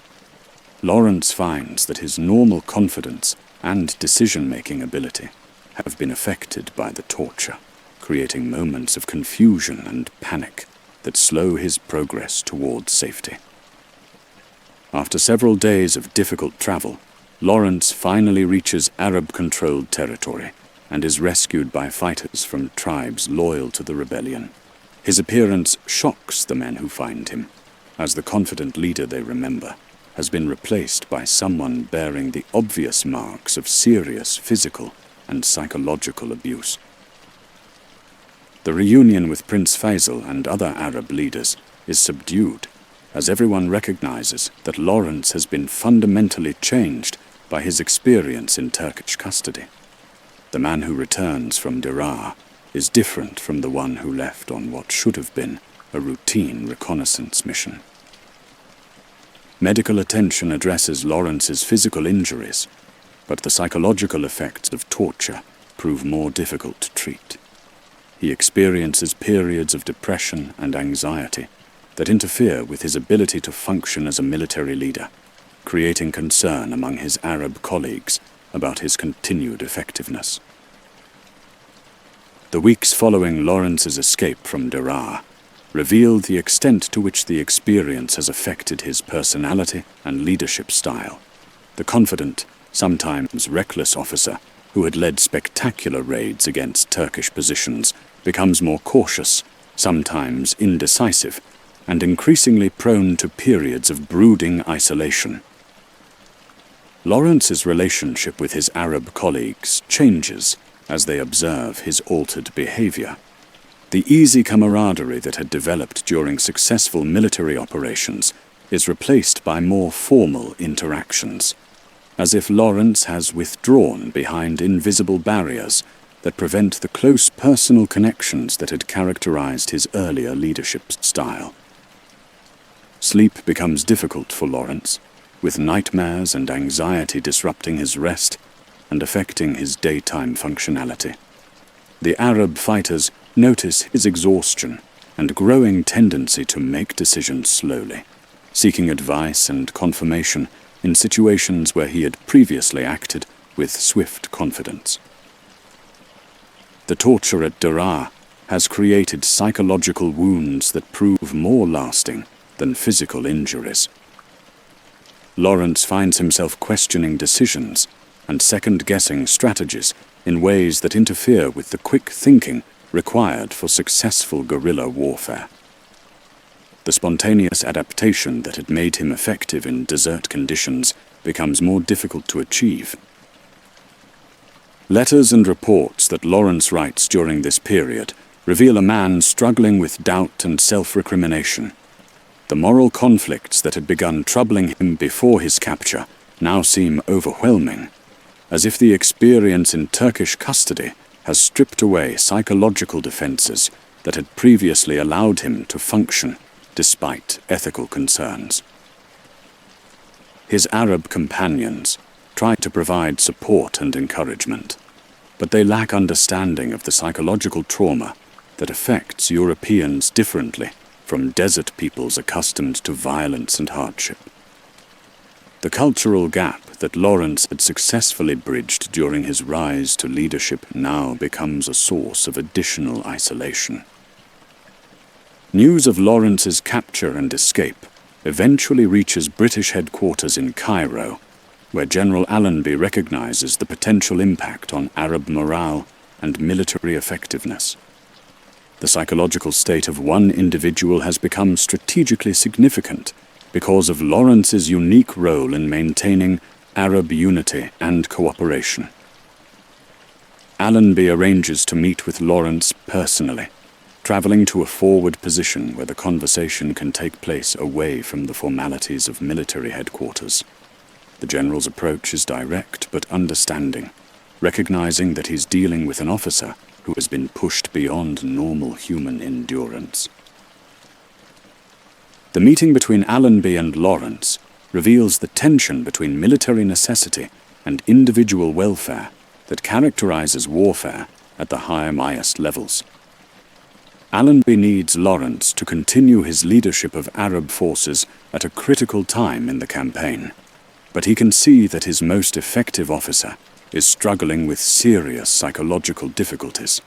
Lawrence finds that his normal confidence and decision-making ability have been affected by the torture, creating moments of confusion and panic that slow his progress towards safety. After several days of difficult travel, Lawrence finally reaches Arab-controlled territory and is rescued by fighters from tribes loyal to the rebellion. His appearance shocks the men who find him, as the confident leader they remember has been replaced by someone bearing the obvious marks of serious physical and psychological abuse. The reunion with Prince Faisal and other Arab leaders is subdued, as everyone recognizes that Lawrence has been fundamentally changed by his experience in Turkish custody. The man who returns from Daraa is different from the one who left on what should have been a routine reconnaissance mission. Medical attention addresses Lawrence's physical injuries, but the psychological effects of torture prove more difficult to treat. He experiences periods of depression and anxiety that interfere with his ability to function as a military leader, creating concern among his Arab colleagues about his continued effectiveness. The weeks following Lawrence's escape from Daraa revealed the extent to which the experience has affected his personality and leadership style. The confident, sometimes reckless officer who had led spectacular raids against Turkish positions becomes more cautious, sometimes indecisive, and increasingly prone to periods of brooding isolation. Lawrence's relationship with his Arab colleagues changes as they observe his altered behavior. The easy camaraderie that had developed during successful military operations is replaced by more formal interactions, as if Lawrence has withdrawn behind invisible barriers that prevent the close personal connections that had characterized his earlier leadership style. Sleep becomes difficult for Lawrence, with nightmares and anxiety disrupting his rest and affecting his daytime functionality. The Arab fighters notice his exhaustion and growing tendency to make decisions slowly, seeking advice and confirmation in situations where he had previously acted with swift confidence. The torture at Daraa has created psychological wounds that prove more lasting than physical injuries. Lawrence finds himself questioning decisions and second-guessing strategies in ways that interfere with the quick thinking required for successful guerrilla warfare. The spontaneous adaptation that had made him effective in desert conditions becomes more difficult to achieve. Letters and reports that Lawrence writes during this period reveal a man struggling with doubt and self-recrimination. The moral conflicts that had begun troubling him before his capture now seem overwhelming, as if the experience in Turkish custody has stripped away psychological defenses that had previously allowed him to function despite ethical concerns. His Arab companions try to provide support and encouragement, but they lack understanding of the psychological trauma that affects Europeans differently from desert peoples accustomed to violence and hardship. The cultural gap that Lawrence had successfully bridged during his rise to leadership now becomes a source of additional isolation. News of Lawrence's capture and escape eventually reaches British headquarters in Cairo, where General Allenby recognizes the potential impact on Arab morale and military effectiveness. The psychological state of one individual has become strategically significant because of Lawrence's unique role in maintaining Arab unity and cooperation. Allenby arranges to meet with Lawrence personally, traveling to a forward position where the conversation can take place away from the formalities of military headquarters. The general's approach is direct but understanding, recognizing that he's dealing with an officer who has been pushed beyond normal human endurance. The meeting between Allenby and Lawrence reveals the tension between military necessity and individual welfare that characterizes warfare at the highest levels. Allenby needs Lawrence to continue his leadership of Arab forces at a critical time in the campaign, but he can see that his most effective officer is struggling with serious psychological difficulties.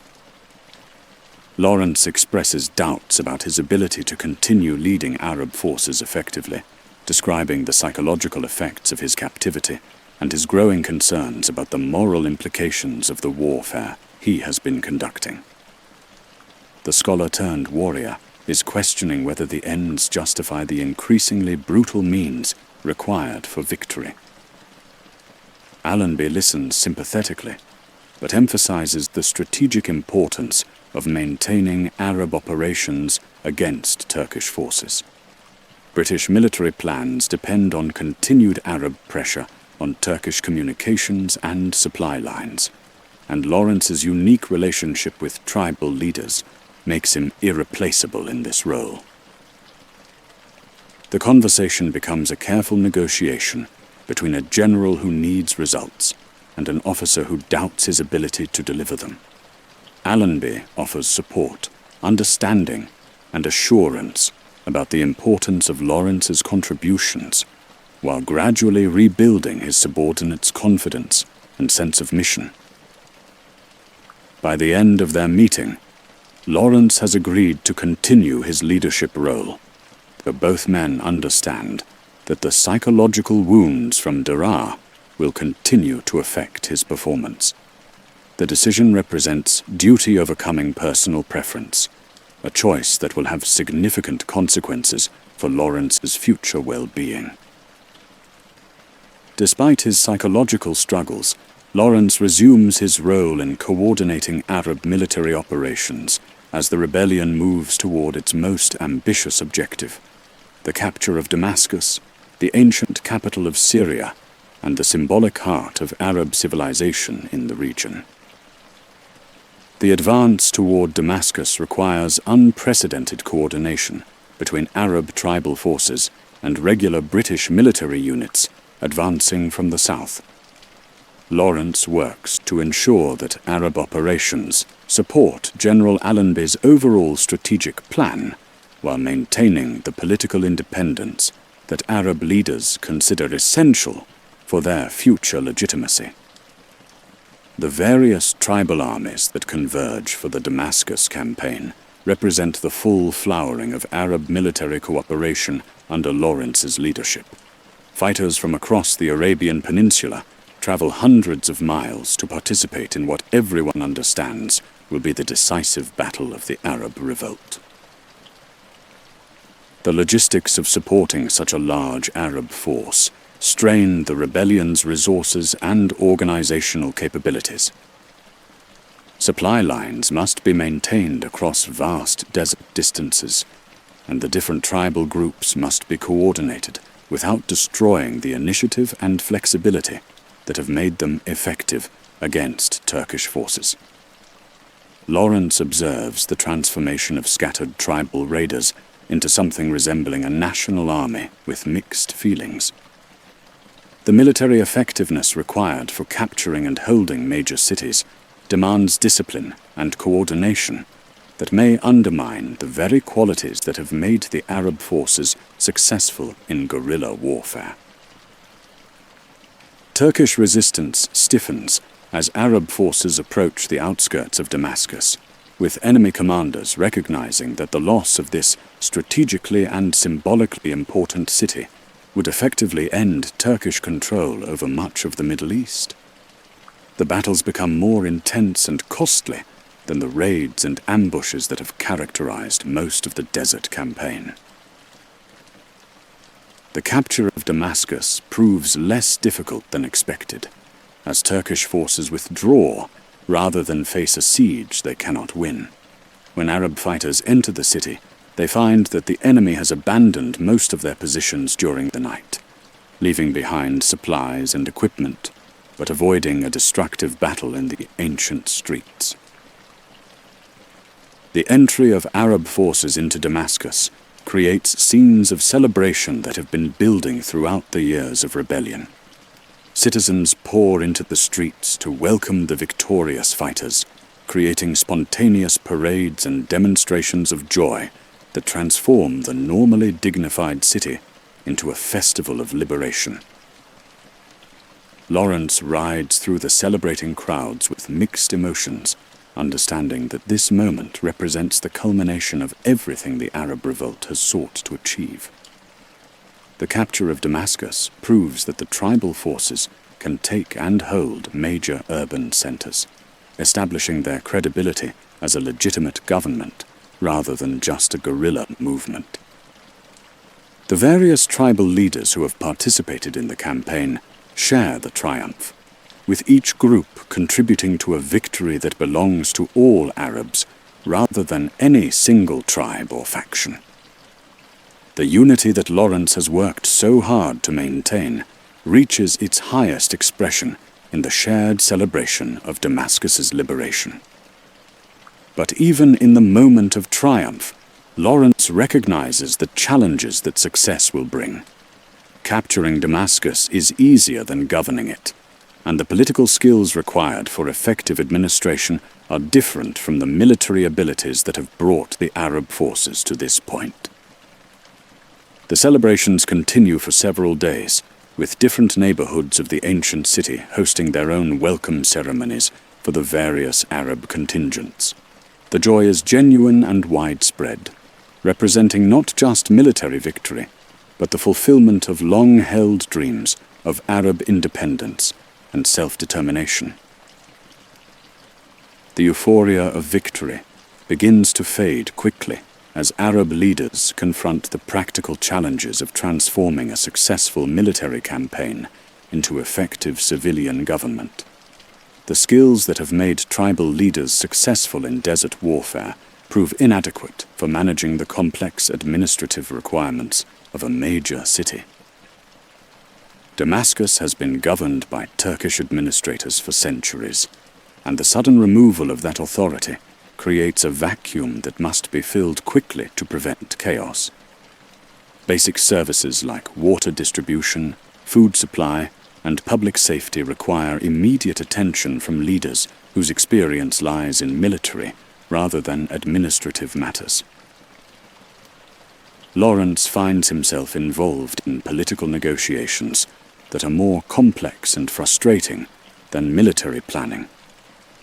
Lawrence expresses doubts about his ability to continue leading Arab forces effectively, describing the psychological effects of his captivity and his growing concerns about the moral implications of the warfare he has been conducting. The scholar-turned-warrior is questioning whether the ends justify the increasingly brutal means required for victory. Allenby listens sympathetically, but emphasizes the strategic importance of maintaining Arab operations against Turkish forces. British military plans depend on continued Arab pressure on Turkish communications and supply lines, and Lawrence's unique relationship with tribal leaders makes him irreplaceable in this role. The conversation becomes a careful negotiation between a general who needs results and an officer who doubts his ability to deliver them. Allenby offers support, understanding, and assurance about the importance of Lawrence's contributions, while gradually rebuilding his subordinates' confidence and sense of mission. By the end of their meeting, Lawrence has agreed to continue his leadership role, though both men understand that the psychological wounds from Daraa will continue to affect his performance. The decision represents duty overcoming personal preference, a choice that will have significant consequences for Lawrence's future well-being. Despite his psychological struggles, Lawrence resumes his role in coordinating Arab military operations as the rebellion moves toward its most ambitious objective, the capture of Damascus, the ancient capital of Syria, and the symbolic heart of Arab civilization in the region. The advance toward Damascus requires unprecedented coordination between Arab tribal forces and regular British military units advancing from the south. Lawrence works to ensure that Arab operations support General Allenby's overall strategic plan while maintaining the political independence that Arab leaders consider essential for their future legitimacy. The various tribal armies that converge for the Damascus campaign represent the full flowering of Arab military cooperation under Lawrence's leadership. Fighters from across the Arabian Peninsula travel hundreds of miles to participate in what everyone understands will be the decisive battle of the Arab revolt. The logistics of supporting such a large Arab force strain the rebellion's resources and organizational capabilities. Supply lines must be maintained across vast desert distances, and the different tribal groups must be coordinated without destroying the initiative and flexibility that have made them effective against Turkish forces. Lawrence observes the transformation of scattered tribal raiders into something resembling a national army with mixed feelings. The military effectiveness required for capturing and holding major cities demands discipline and coordination that may undermine the very qualities that have made the Arab forces successful in guerrilla warfare. Turkish resistance stiffens as Arab forces approach the outskirts of Damascus, with enemy commanders recognizing that the loss of this strategically and symbolically important city would effectively end Turkish control over much of the Middle East. The battles become more intense and costly than the raids and ambushes that have characterized most of the desert campaign. The capture of Damascus proves less difficult than expected, as Turkish forces withdraw rather than face a siege they cannot win. When Arab fighters enter the city, they find that the enemy has abandoned most of their positions during the night, leaving behind supplies and equipment, but avoiding a destructive battle in the ancient streets. The entry of Arab forces into Damascus creates scenes of celebration that have been building throughout the years of rebellion. Citizens pour into the streets to welcome the victorious fighters, creating spontaneous parades and demonstrations of joy that transform the normally dignified city into a festival of liberation. Lawrence rides through the celebrating crowds with mixed emotions, understanding that this moment represents the culmination of everything the Arab revolt has sought to achieve. The capture of Damascus proves that the tribal forces can take and hold major urban centers, establishing their credibility as a legitimate government rather than just a guerrilla movement. The various tribal leaders who have participated in the campaign share the triumph, with each group contributing to a victory that belongs to all Arabs rather than any single tribe or faction. The unity that Lawrence has worked so hard to maintain reaches its highest expression in the shared celebration of Damascus's liberation. But even in the moment of triumph, Lawrence recognizes the challenges that success will bring. Capturing Damascus is easier than governing it, and the political skills required for effective administration are different from the military abilities that have brought the Arab forces to this point. The celebrations continue for several days, with different neighborhoods of the ancient city hosting their own welcome ceremonies for the various Arab contingents. The joy is genuine and widespread, representing not just military victory, but the fulfillment of long-held dreams of Arab independence and self-determination. The euphoria of victory begins to fade quickly as Arab leaders confront the practical challenges of transforming a successful military campaign into effective civilian government. The skills that have made tribal leaders successful in desert warfare prove inadequate for managing the complex administrative requirements of a major city. Damascus has been governed by Turkish administrators for centuries, and the sudden removal of that authority creates a vacuum that must be filled quickly to prevent chaos. Basic services like water distribution, food supply, and public safety require immediate attention from leaders whose experience lies in military rather than administrative matters. Lawrence finds himself involved in political negotiations that are more complex and frustrating than military planning.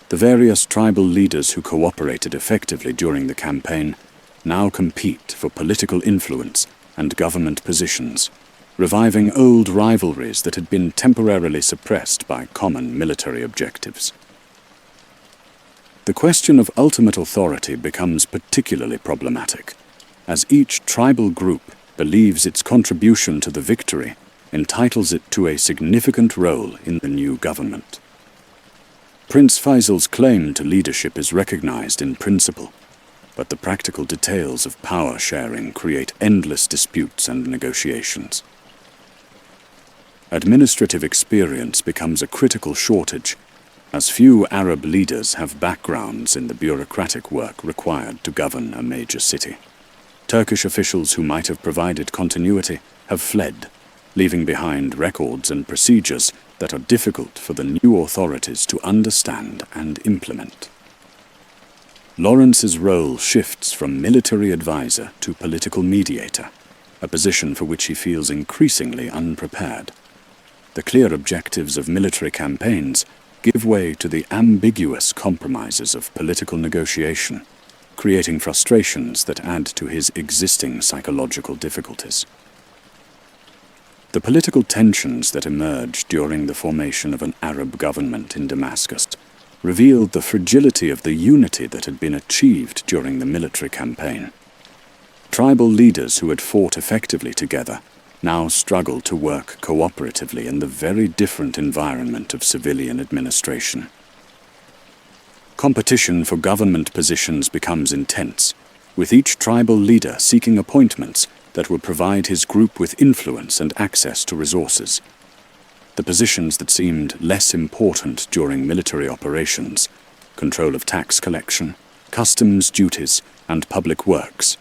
The various tribal leaders who cooperated effectively during the campaign now compete for political influence and government positions, reviving old rivalries that had been temporarily suppressed by common military objectives. The question of ultimate authority becomes particularly problematic, as each tribal group believes its contribution to the victory entitles it to a significant role in the new government. Prince Faisal's claim to leadership is recognized in principle, but the practical details of power sharing create endless disputes and negotiations. Administrative experience becomes a critical shortage, as few Arab leaders have backgrounds in the bureaucratic work required to govern a major city. Turkish officials who might have provided continuity have fled, leaving behind records and procedures that are difficult for the new authorities to understand and implement. Lawrence's role shifts from military advisor to political mediator, a position for which he feels increasingly unprepared. The clear objectives of military campaigns give way to the ambiguous compromises of political negotiation, creating frustrations that add to his existing psychological difficulties. The political tensions that emerged during the formation of an Arab government in Damascus revealed the fragility of the unity that had been achieved during the military campaign. Tribal leaders who had fought effectively together now struggled to work cooperatively in the very different environment of civilian administration. Competition for government positions becomes intense, with each tribal leader seeking appointments that would provide his group with influence and access to resources. The positions that seemed less important during military operations, control of tax collection, customs duties, and public works,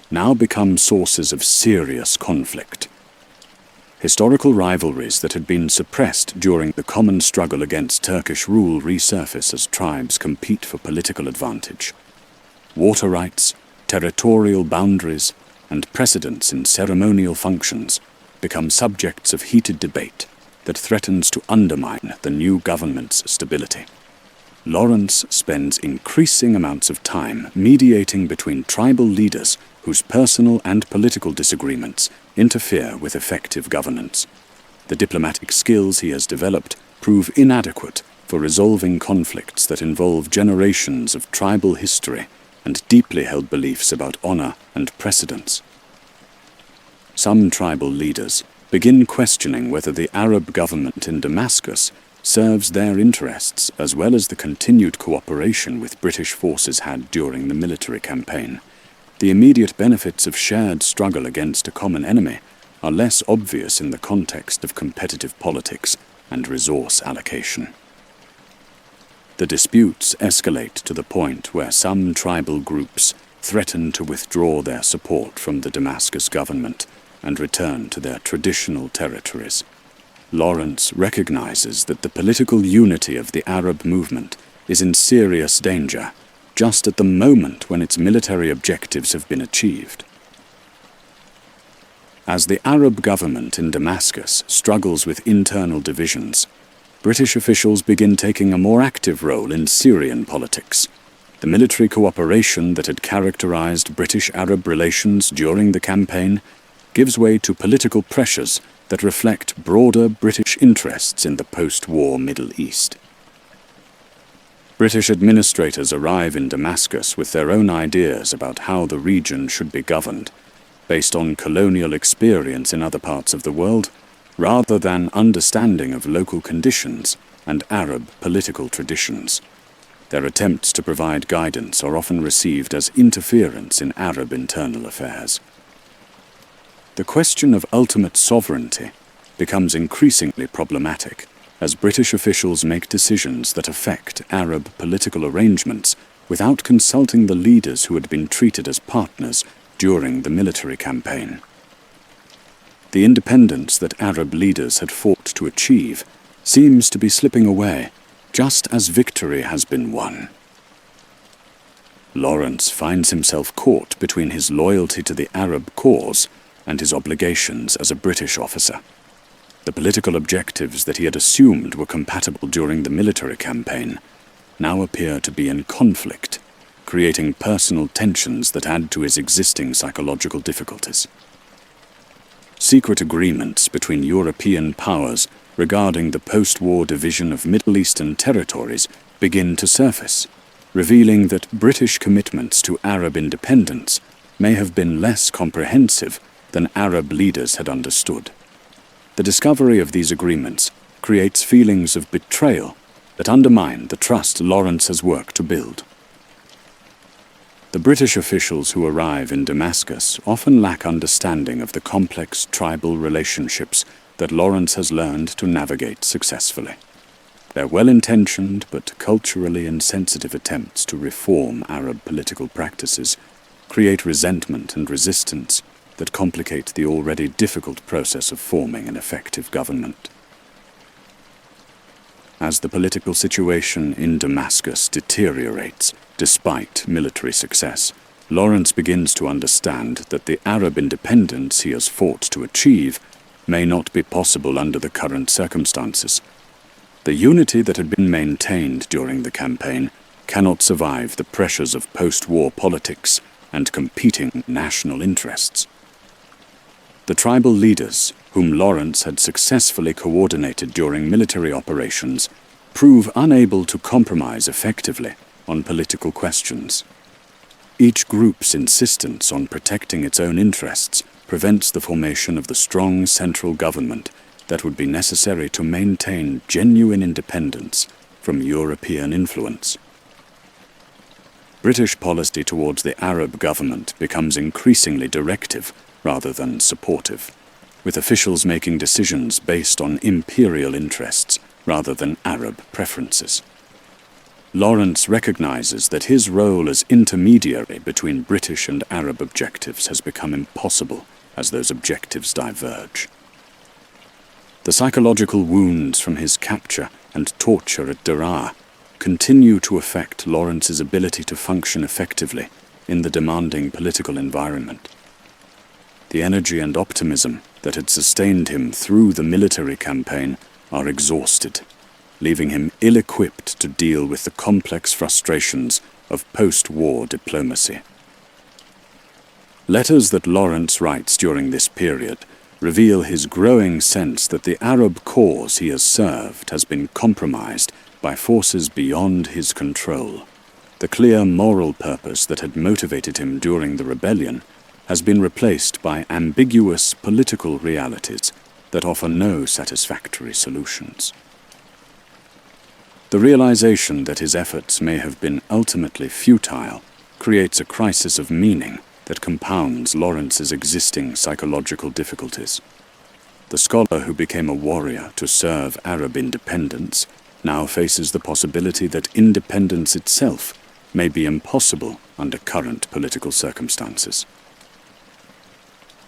now become sources of serious conflict. Historical rivalries that had been suppressed during the common struggle against Turkish rule resurface as tribes compete for political advantage. Water rights, territorial boundaries, and precedence in ceremonial functions become subjects of heated debate that threatens to undermine the new government's stability. Lawrence spends increasing amounts of time mediating between tribal leaders whose personal and political disagreements interfere with effective governance. The diplomatic skills he has developed prove inadequate for resolving conflicts that involve generations of tribal history and deeply held beliefs about honor and precedence. Some tribal leaders begin questioning whether the Arab government in Damascus serves their interests as well as the continued cooperation with British forces had during the military campaign. The immediate benefits of shared struggle against a common enemy are less obvious in the context of competitive politics and resource allocation. The disputes escalate to the point where some tribal groups threaten to withdraw their support from the Damascus government and return to their traditional territories. Lawrence recognizes that the political unity of the Arab movement is in serious danger just at the moment when its military objectives have been achieved. As the Arab government in Damascus struggles with internal divisions, British officials begin taking a more active role in Syrian politics. The military cooperation that had characterized British-Arab relations during the campaign gives way to political pressures that reflect broader British interests in the post-war Middle East. British administrators arrive in Damascus with their own ideas about how the region should be governed, based on colonial experience in other parts of the world, rather than understanding of local conditions and Arab political traditions. Their attempts to provide guidance are often received as interference in Arab internal affairs. The question of ultimate sovereignty becomes increasingly problematic as British officials make decisions that affect Arab political arrangements without consulting the leaders who had been treated as partners during the military campaign. The independence that Arab leaders had fought to achieve seems to be slipping away, just as victory has been won. Lawrence finds himself caught between his loyalty to the Arab cause and his obligations as a British officer. The political objectives that he had assumed were compatible during the military campaign now appear to be in conflict, creating personal tensions that add to his existing psychological difficulties. Secret agreements between European powers regarding the post-war division of Middle Eastern territories begin to surface, revealing that British commitments to Arab independence may have been less comprehensive than Arab leaders had understood. The discovery of these agreements creates feelings of betrayal that undermine the trust Lawrence has worked to build. The British officials who arrive in Damascus often lack understanding of the complex tribal relationships that Lawrence has learned to navigate successfully. Their well-intentioned but culturally insensitive attempts to reform Arab political practices create resentment and resistance that complicate the already difficult process of forming an effective government. As the political situation in Damascus deteriorates despite military success, Lawrence begins to understand that the Arab independence he has fought to achieve may not be possible under the current circumstances. The unity that had been maintained during the campaign cannot survive the pressures of post-war politics and competing national interests. The tribal leaders, whom Lawrence had successfully coordinated during military operations, prove unable to compromise effectively on political questions. Each group's insistence on protecting its own interests prevents the formation of the strong central government that would be necessary to maintain genuine independence from European influence. British policy towards the Arab government becomes increasingly directive rather than supportive, with officials making decisions based on imperial interests rather than Arab preferences. Lawrence recognizes that his role as intermediary between British and Arab objectives has become impossible as those objectives diverge. The psychological wounds from his capture and torture at Daraa continue to affect Lawrence's ability to function effectively in the demanding political environment. The energy and optimism that had sustained him through the military campaign are exhausted, leaving him ill-equipped to deal with the complex frustrations of post-war diplomacy. Letters that Lawrence writes during this period reveal his growing sense that the Arab cause he has served has been compromised by forces beyond his control. The clear moral purpose that had motivated him during the rebellion has been replaced by ambiguous political realities that offer no satisfactory solutions. The realization that his efforts may have been ultimately futile creates a crisis of meaning that compounds Lawrence's existing psychological difficulties. The scholar who became a warrior to serve Arab independence now faces the possibility that independence itself may be impossible under current political circumstances.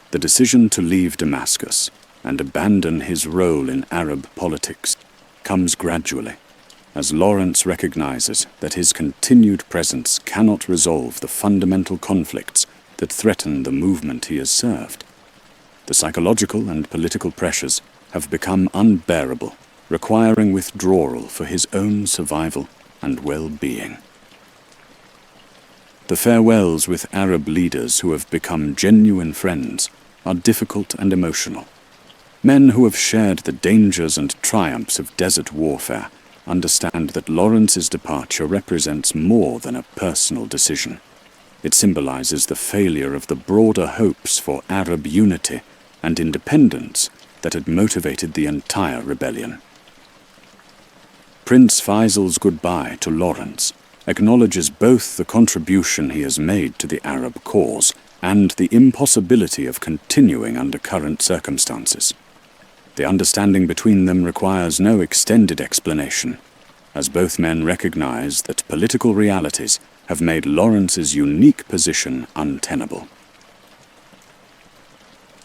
The decision to leave Damascus and abandon his role in Arab politics comes gradually, as Lawrence recognizes that his continued presence cannot resolve the fundamental conflicts that threaten the movement he has served. The psychological and political pressures have become unbearable, requiring withdrawal for his own survival and well-being. The farewells with Arab leaders who have become genuine friends are difficult and emotional. Men who have shared the dangers and triumphs of desert warfare understand that Lawrence's departure represents more than a personal decision. It symbolizes the failure of the broader hopes for Arab unity and independence that had motivated the entire rebellion. Prince Faisal's goodbye to Lawrence acknowledges both the contribution he has made to the Arab cause and the impossibility of continuing under current circumstances. The understanding between them requires no extended explanation, as both men recognize that political realities have made Lawrence's unique position untenable.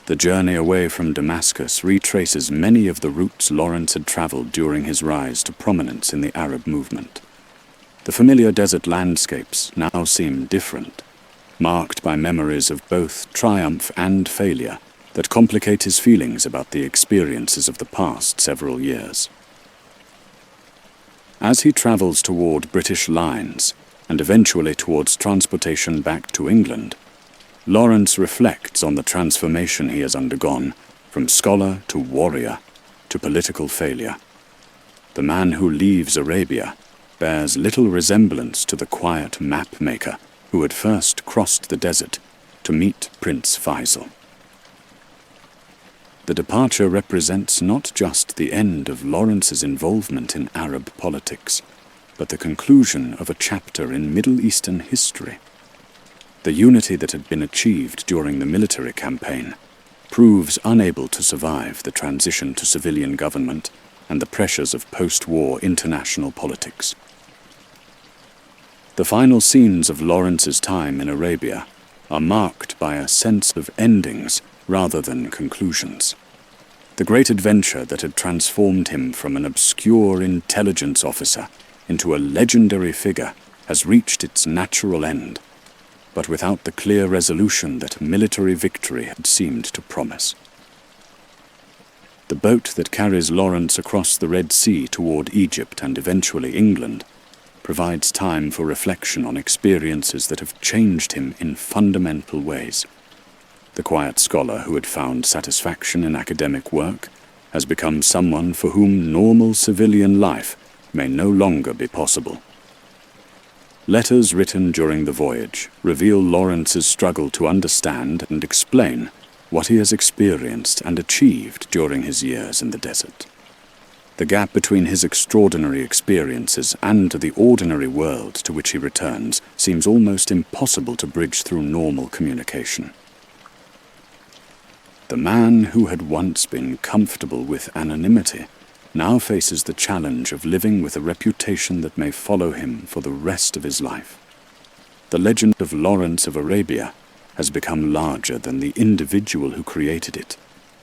The journey away from Damascus retraces many of the routes Lawrence had traveled during his rise to prominence in the Arab movement. The familiar desert landscapes now seem different, marked by memories of both triumph and failure that complicate his feelings about the experiences of the past several years. As he travels toward British lines, and eventually towards transportation back to England, Lawrence reflects on the transformation he has undergone from scholar to warrior to political failure. The man who leaves Arabia bears little resemblance to the quiet map-maker who had first crossed the desert to meet Prince Faisal. The departure represents not just the end of Lawrence's involvement in Arab politics, but the conclusion of a chapter in Middle Eastern history. The unity that had been achieved during the military campaign proves unable to survive the transition to civilian government and the pressures of post-war international politics. The final scenes of Lawrence's time in Arabia are marked by a sense of endings rather than conclusions. The great adventure that had transformed him from an obscure intelligence officer into a legendary figure has reached its natural end, but without the clear resolution that military victory had seemed to promise. The boat that carries Lawrence across the Red Sea toward Egypt and eventually England provides time for reflection on experiences that have changed him in fundamental ways. The quiet scholar who had found satisfaction in academic work has become someone for whom normal civilian life may no longer be possible. Letters written during the voyage reveal Lawrence's struggle to understand and explain what he has experienced and achieved during his years in the desert. The gap between his extraordinary experiences and the ordinary world to which he returns seems almost impossible to bridge through normal communication. The man who had once been comfortable with anonymity now faces the challenge of living with a reputation that may follow him for the rest of his life. The legend of Lawrence of Arabia has become larger than the individual who created it,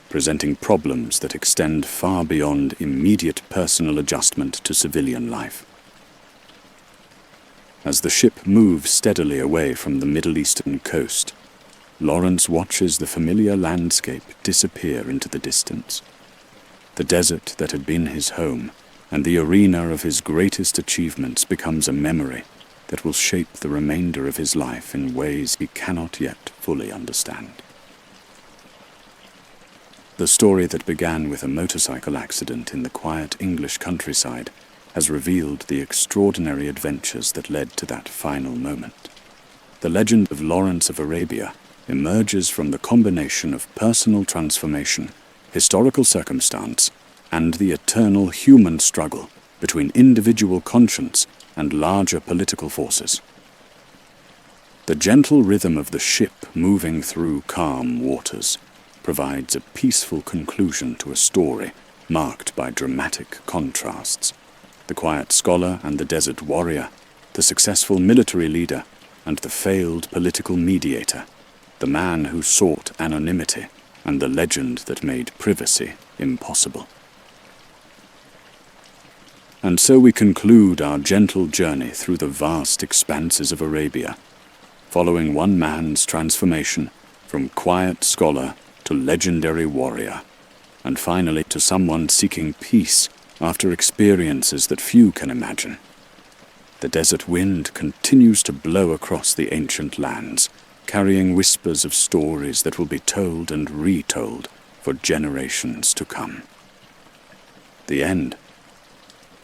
presenting problems that extend far beyond immediate personal adjustment to civilian life. As the ship moves steadily away from the Middle Eastern coast, Lawrence watches the familiar landscape disappear into the distance. The desert that had been his home and the arena of his greatest achievements becomes a memory that will shape the remainder of his life in ways he cannot yet fully understand. The story that began with a motorcycle accident in the quiet English countryside has revealed the extraordinary adventures that led to that final moment. The legend of Lawrence of Arabia emerges from the combination of personal transformation, historical circumstance, and the eternal human struggle between individual conscience and larger political forces. The gentle rhythm of the ship moving through calm waters provides a peaceful conclusion to a story marked by dramatic contrasts. The quiet scholar and the desert warrior, the successful military leader and the failed political mediator, the man who sought anonymity and the legend that made privacy impossible. And so we conclude our gentle journey through the vast expanses of Arabia, following one man's transformation from quiet scholar to legendary warrior, and finally to someone seeking peace after experiences that few can imagine. The desert wind continues to blow across the ancient lands, carrying whispers of stories that will be told and retold for generations to come. The end.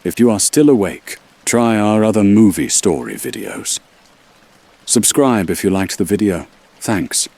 If you are still awake, try our other movie story videos. Subscribe if you liked the video. Thanks.